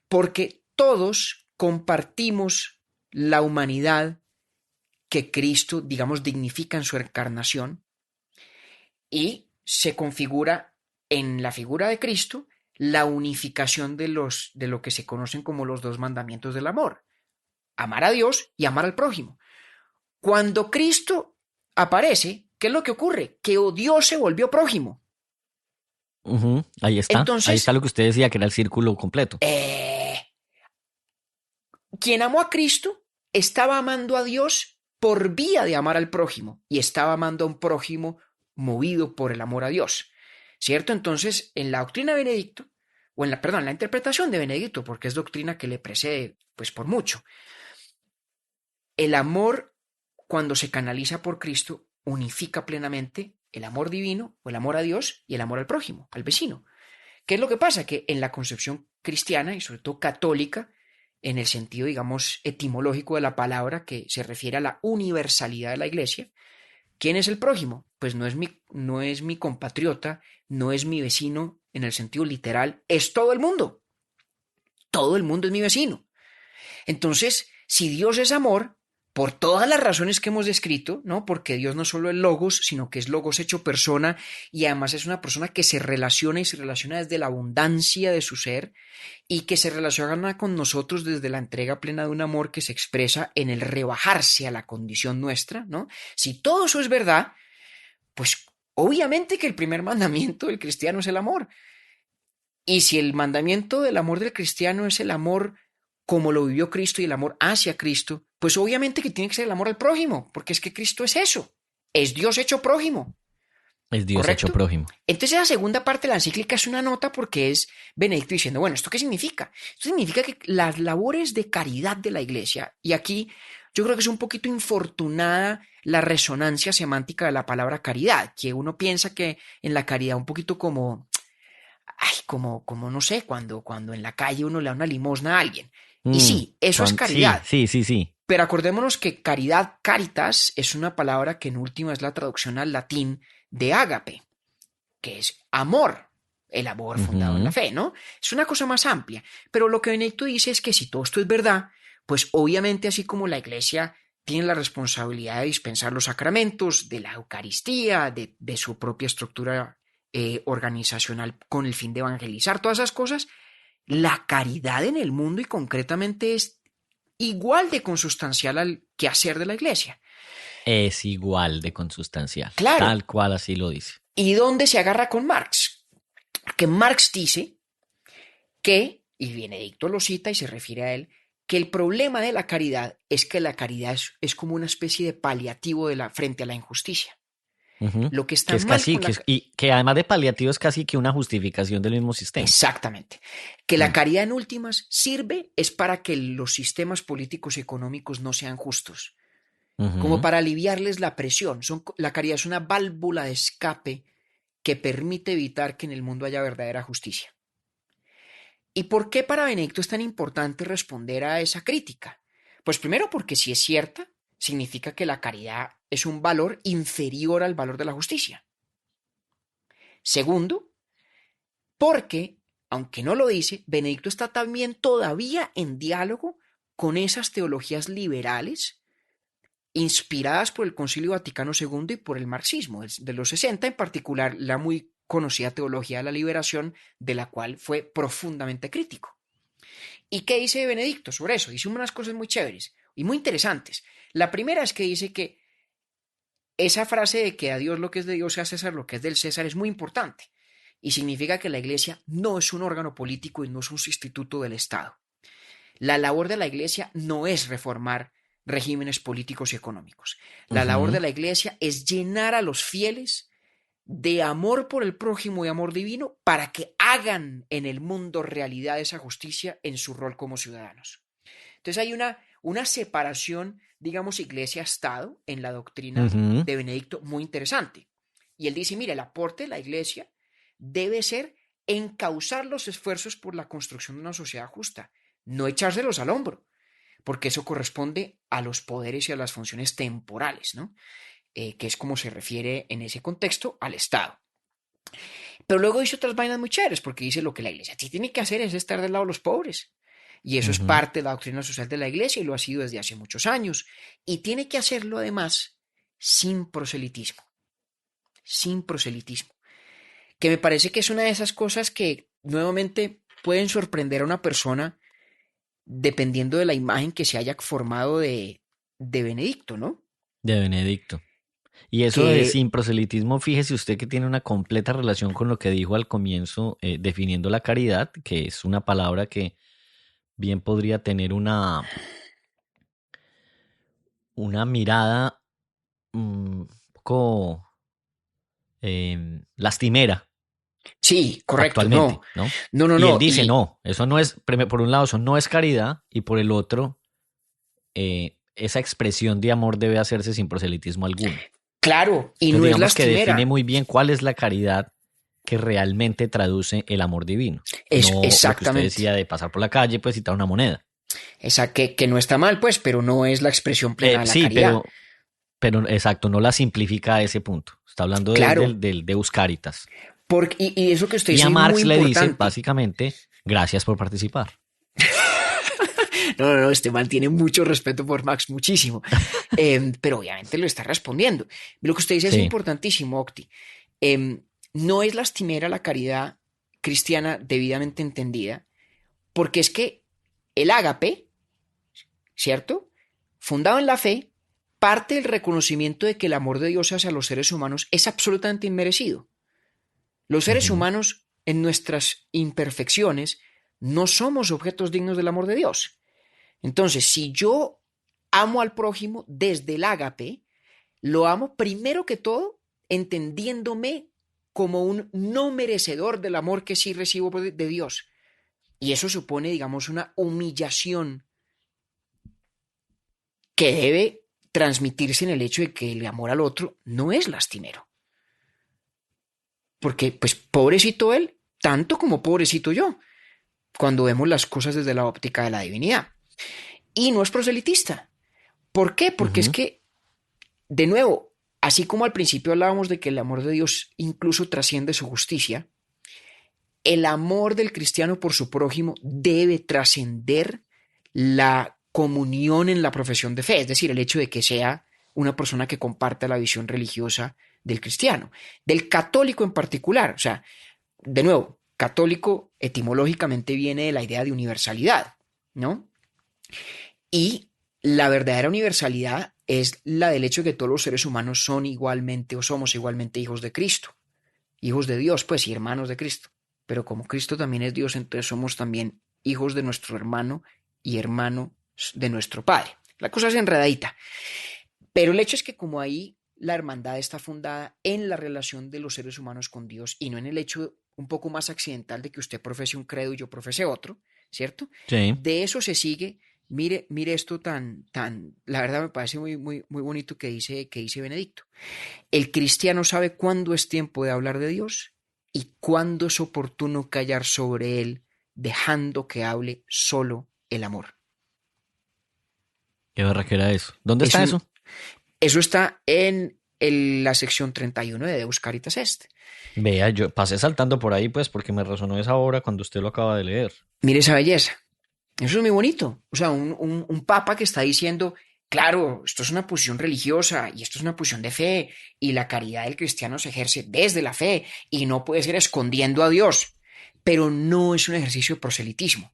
Porque todos compartimos la humanidad que Cristo, digamos, dignifica en su encarnación y se configura en la figura de Cristo la unificación de lo que se conocen como los dos mandamientos del amor: amar a Dios y amar al prójimo. Cuando Cristo aparece, ¿qué es lo que ocurre? Que Dios se volvió prójimo. Ujú, ahí está Entonces, lo que usted decía, que era el círculo completo. quien amó a Cristo estaba amando a Dios por vía de amar al prójimo y estaba amando a un prójimo movido por el amor a Dios. ¿Cierto? Entonces, en la doctrina de Benedicto, o en la interpretación de Benedicto, porque es doctrina que le precede, pues por mucho, el amor, cuando se canaliza por Cristo, unifica plenamente el amor divino o el amor a Dios y el amor al prójimo, al vecino. ¿Qué es lo que pasa? Que en la concepción cristiana y sobre todo católica, en el sentido, digamos, etimológico de la palabra, que se refiere a la universalidad de la iglesia, ¿quién es el prójimo? Pues no es mi compatriota, no es mi vecino en el sentido literal, es todo el mundo. Todo el mundo es mi vecino. Entonces, si Dios es amor, por todas las razones que hemos descrito, ¿no? Porque Dios no solo es logos, sino que es logos hecho persona y además es una persona que se relaciona y se relaciona desde la abundancia de su ser y que se relaciona con nosotros desde la entrega plena de un amor que se expresa en el rebajarse a la condición nuestra, ¿no? Si todo eso es verdad, pues obviamente que el primer mandamiento del cristiano es el amor. Y si el mandamiento del amor del cristiano es el amor como lo vivió Cristo y el amor hacia Cristo, pues obviamente que tiene que ser el amor al prójimo, porque es que Cristo es eso, es Dios hecho prójimo, Es Dios hecho ¿correcto? prójimo. Entonces la segunda parte de la encíclica es una nota porque es Benedicto diciendo, bueno, ¿esto qué significa? Esto significa que las labores de caridad de la iglesia, y aquí yo creo que es un poquito infortunada la resonancia semántica de la palabra caridad, que uno piensa que en la caridad un poquito como, ay, como no sé, cuando en la calle uno le da una limosna a alguien. Y sí, eso es Sí, caridad. sí, sí, sí. Pero acordémonos que caridad, caritas, es una palabra que en última es la traducción al latín de ágape, que es amor, el amor fundado en la Ujú. fe, ¿no? Es una cosa más amplia. Pero lo que Benedicto dice es que si todo esto es verdad, pues obviamente así como la iglesia tiene la responsabilidad de dispensar los sacramentos, de la Eucaristía, de su propia estructura organizacional con el fin de evangelizar, todas esas cosas, la caridad en el mundo y concretamente es igual de consustancial al quehacer de la iglesia. Es igual de consustancial, Claro. tal cual así lo dice. ¿Y dónde se agarra con Marx? Porque Marx dice que, y Benedicto lo cita y se refiere a él, que el problema de la caridad es que la caridad es como una especie de paliativo frente a la injusticia. Ujú. Lo que está Que es mal casi, con la caridad. y que además de paliativo es casi que una justificación del mismo sistema. Exactamente. Que la Mm. caridad en últimas sirve es para que los sistemas políticos y económicos no sean justos. como Ujú. para aliviarles la presión. La caridad es una válvula de escape que permite evitar que en el mundo haya verdadera justicia. ¿Y por qué para Benedicto es tan importante responder a esa crítica? Pues primero porque si es cierta, significa que la caridad es un valor inferior al valor de la justicia. Segundo, porque, aunque no lo dice, Benedicto está también todavía en diálogo con esas teologías liberales inspiradas por el Concilio Vaticano II y por el marxismo de los 60, en particular la muy conocida teología de la liberación, de la cual fue profundamente crítico. ¿Y qué dice Benedicto sobre eso? Dice unas cosas muy chéveres y muy interesantes. La primera es que dice que esa frase de que a Dios lo que es de Dios y a César lo que es del César es muy importante y significa que la Iglesia no es un órgano político y no es un sustituto del Estado. La labor de la Iglesia no es reformar regímenes políticos y económicos. La labor de Ujú. la Iglesia es llenar a los fieles de amor por el prójimo y amor divino para que hagan en el mundo realidad esa justicia en su rol como ciudadanos. Entonces hay una separación, digamos, iglesia-estado en la doctrina Ujú. de Benedicto muy interesante. Y él dice, mira, el aporte de la iglesia debe ser encauzar los esfuerzos por la construcción de una sociedad justa, no echárselos al hombro, porque eso corresponde a los poderes y a las funciones temporales, ¿no? Que es como se refiere en ese contexto al Estado. Pero luego dice otras vainas muy chéveres, porque dice lo que la iglesia tiene que hacer es estar del lado de los pobres. Y eso es Ujú. parte de la doctrina social de la iglesia y lo ha sido desde hace muchos años. Y tiene que hacerlo además sin proselitismo, sin proselitismo. Que me parece que es una de esas cosas que nuevamente pueden sorprender a una persona dependiendo de la imagen que se haya formado de Benedicto, ¿no? De Benedicto. Y eso de Que sin proselitismo, fíjese usted que tiene una completa relación con lo que dijo al comienzo, definiendo la caridad, que es una palabra que bien podría tener una mirada un poco lastimera sí, correcto, no, actualmente, ¿no? no, no, Y él no. dice, Y no, eso no es, por un lado, eso no es caridad, y por el otro, esa expresión de amor debe hacerse sin proselitismo alguno. claro, y Entonces, no es digamos que define lastimera. muy bien cuál es la caridad que realmente traduce el amor divino. Es No lo que usted exactamente. decía de pasar por la calle, pues citar una moneda. Esa que no está mal, pues, pero no es la expresión plena de la Sí, caridad. pero exacto, no la simplifica a ese punto. Está hablando Claro, del Deus Caritas. y eso que usted Y dice a es muy Marx le dice, importante. básicamente, gracias por participar. No, no, no, este man tiene mucho respeto por Max, muchísimo. Pero obviamente lo está respondiendo. Lo que usted dice es Sí. importantísimo, Octi. No es lastimera la caridad cristiana debidamente entendida, porque es que el ágape, ¿cierto? Fundado en la fe, parte del reconocimiento de que el amor de Dios hacia los seres humanos es absolutamente inmerecido. Los seres Ujú. humanos, en nuestras imperfecciones, no somos objetos dignos del amor de Dios. Entonces, si yo amo al prójimo desde el ágape, lo amo primero que todo entendiéndome como un no merecedor del amor que sí recibo de Dios. Y eso supone, digamos, una humillación que debe transmitirse en el hecho de que el amor al otro no es lastimero. Porque, pues, pobrecito él, tanto como pobrecito yo, cuando vemos las cosas desde la óptica de la divinidad. Y no es proselitista. ¿Por qué? Porque es Ujú. que, de nuevo, así como al principio hablábamos de que el amor de Dios incluso trasciende su justicia, el amor del cristiano por su prójimo debe trascender la comunión en la profesión de fe, es decir, el hecho de que sea una persona que comparta la visión religiosa del cristiano, del católico en particular. O sea, de nuevo, católico etimológicamente viene de la idea de universalidad, ¿no? Y la verdadera universalidad es la del hecho de que todos los seres humanos son igualmente o somos igualmente hijos de Cristo, hijos de Dios, pues, y hermanos de Cristo. Pero como Cristo también es Dios, entonces somos también hijos de nuestro hermano y hermanos de nuestro Padre. La cosa es enredadita. Pero el hecho es que como ahí la hermandad está fundada en la relación de los seres humanos con Dios y no en el hecho un poco más accidental de que usted profese un credo y yo profese otro, ¿cierto? Sí. De eso se sigue mire esto la verdad me parece muy, muy, muy bonito que dice Benedicto. El cristiano sabe cuándo es tiempo de hablar de Dios y cuándo es oportuno callar sobre él, dejando que hable solo el amor. ¿Qué barraquera eso? ¿Dónde está eso? Eso está en la sección 31 de Deus Caritas Est. Vea, yo pasé saltando por ahí, pues, porque me resonó esa obra cuando usted lo acaba de leer. Mire esa belleza. Eso es muy bonito. O sea, un papa que está diciendo, claro, esto es una posición religiosa y esto es una posición de fe y la caridad del cristiano se ejerce desde la fe y no puede ser escondiendo a Dios, pero no es un ejercicio de proselitismo.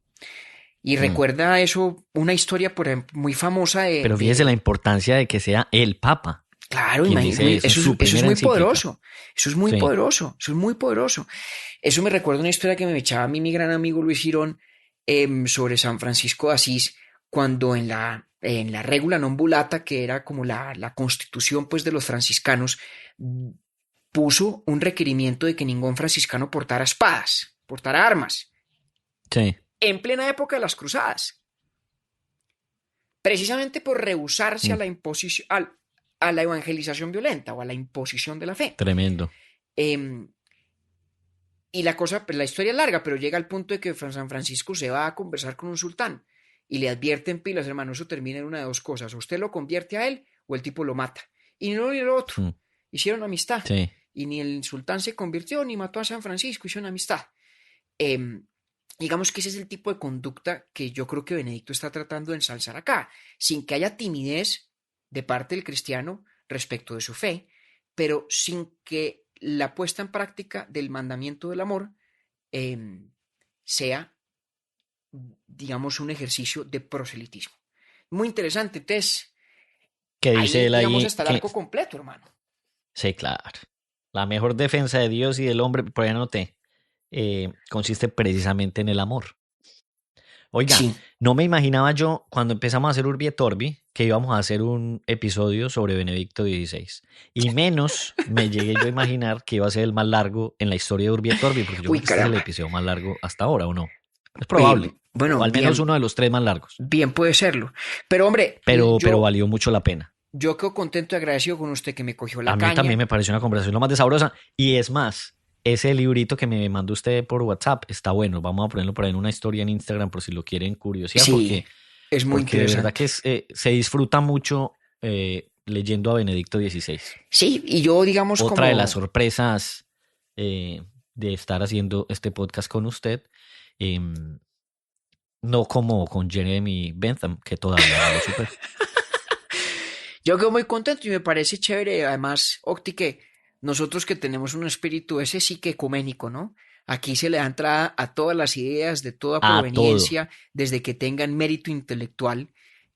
Y recuerda eso, una historia muy famosa de... Pero fíjese la importancia de que sea el papa. Claro, imagínate, eso es muy poderoso. Eso es muy poderoso. Eso es muy poderoso. Eso me recuerda una historia que me echaba a mí mi gran amigo Luis Girón sobre San Francisco de Asís, cuando en la Regula non Bulata, que era como la constitución pues, de los franciscanos, puso un requerimiento de que ningún franciscano portara espadas, portara armas. Sí. En plena época de las cruzadas. Precisamente por rehusarse a la imposición, a la evangelización violenta o a la imposición de la fe. Tremendo. Y la historia es larga, pero llega al punto de que San Francisco se va a conversar con un sultán y le advierte en pilas, hermano, eso termina en una de dos cosas: o usted lo convierte a él o el tipo lo mata. Y ni uno ni lo otro. Hicieron amistad. Sí. Y ni el sultán se convirtió ni mató a San Francisco, hicieron amistad. Digamos que ese es el tipo de conducta que yo creo que Benedicto está tratando de ensalzar acá, sin que haya timidez de parte del cristiano respecto de su fe, pero sin que la puesta en práctica del mandamiento del amor sea, digamos, un ejercicio de proselitismo. Muy interesante, Tess. ¿Qué dice él ahí? Digamos, hasta el arco completo, hermano. Sí, claro. La mejor defensa de Dios y del hombre, por ahí anoté, consiste precisamente en el amor. Oiga, sí. No me imaginaba yo cuando empezamos a hacer Urbi et Orbi que íbamos a hacer un episodio sobre Benedicto XVI. Y menos me llegué yo a imaginar que iba a ser el más largo en la historia de Urbi et Orbi, porque yo creo que este es el episodio más largo hasta ahora, ¿o no? Es probable. Bueno, o al menos uno de los 3 más largos. Bien puede serlo. Pero hombre... Pero valió mucho la pena. Yo quedo contento y agradecido con usted que me cogió la caña. A mí también me pareció una conversación lo más de sabrosa. Y es más, ese librito que me mandó usted por WhatsApp está bueno. Vamos a ponerlo por ahí en una historia en Instagram por si lo quieren curiosear. Sí, porque es muy interesante. De verdad que se disfruta mucho leyendo a Benedicto XVI. Sí, y yo digamos Otra de las sorpresas de estar haciendo este podcast con usted, no como con Jeremy Bentham, que todavía no lo supera. Yo quedo muy contento y me parece chévere, además, Octi, que nosotros que tenemos un espíritu ese sí que ecuménico, ¿no? Aquí se le da entrada a todas las ideas de toda proveniencia, desde que tengan mérito intelectual.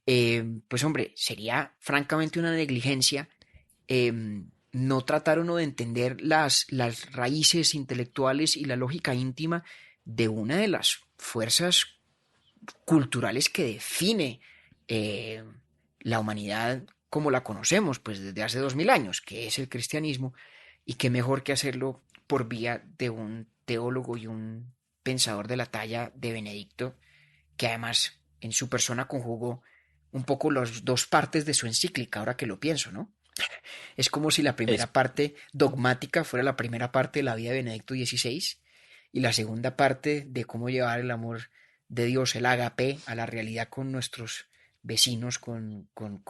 Pues hombre, sería francamente una negligencia no tratar uno de entender las raíces intelectuales y la lógica íntima de una de las fuerzas culturales que define la humanidad como la conocemos, pues desde hace 2000 años, que es el cristianismo, y qué mejor que hacerlo por vía de un teólogo y un pensador de la talla de Benedicto, que además en su persona conjugó un poco las dos partes de su encíclica, ahora que lo pienso, ¿no? Es como si la primera parte dogmática fuera la primera parte de la vida de Benedicto XVI y la segunda parte de cómo llevar el amor de Dios, el agape, a la realidad con nuestros vecinos, con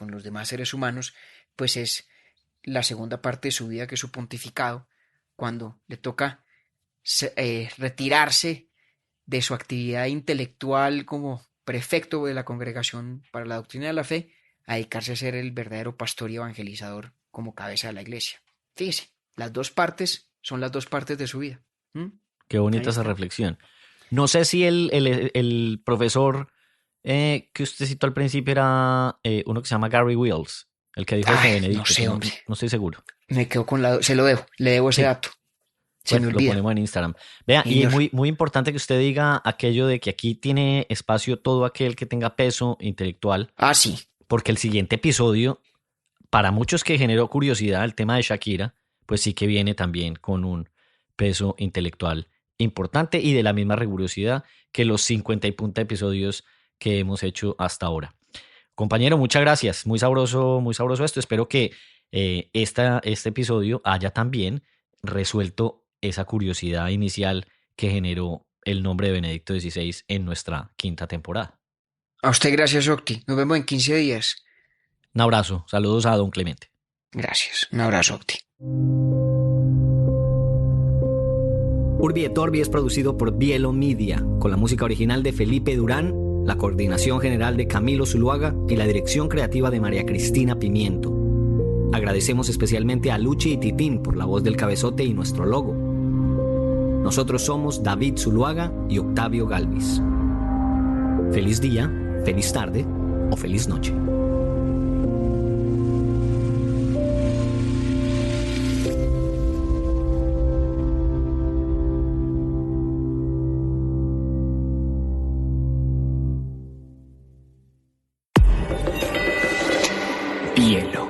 los demás seres humanos, pues es la segunda parte de su vida, que es su pontificado, cuando le toca retirarse de su actividad intelectual como prefecto de la Congregación para la Doctrina de la Fe, a dedicarse a ser el verdadero pastor y evangelizador como cabeza de la iglesia. Fíjese, las dos partes son las dos partes de su vida. Qué bonita esa reflexión. No sé si el profesor que usted citó al principio era uno que se llama Gary Wills, el que dijo que Benedicto. No sé, hombre. No estoy seguro. Me quedo con se lo debo, le debo ese dato. Se me olvida. Lo ponemos en Instagram. Vea, y es muy, muy importante que usted diga aquello de que aquí tiene espacio todo aquel que tenga peso intelectual. Ah, sí. Porque el siguiente episodio, para muchos que generó curiosidad, el tema de Shakira, pues sí que viene también con un peso intelectual importante y de la misma rigurosidad que los 50 y punta episodios que hemos hecho hasta ahora. Compañero, muchas gracias. Muy sabroso esto. Espero que este episodio haya también resuelto esa curiosidad inicial que generó el nombre de Benedicto XVI en nuestra quinta temporada. A usted gracias, Octi. Nos vemos en 15 días. Un abrazo. Saludos a don Clemente. Gracias. Un abrazo, Octi. Urbi et Orbi es producido por Bielo Media, con la música original de Felipe Durán, la coordinación general de Camilo Zuluaga y la dirección creativa de María Cristina Pimiento. Agradecemos especialmente a Luchi y Titín por la voz del cabezote y nuestro logo. Nosotros somos David Zuluaga y Octavio Galvis. Feliz día, feliz tarde o feliz noche. Bielo.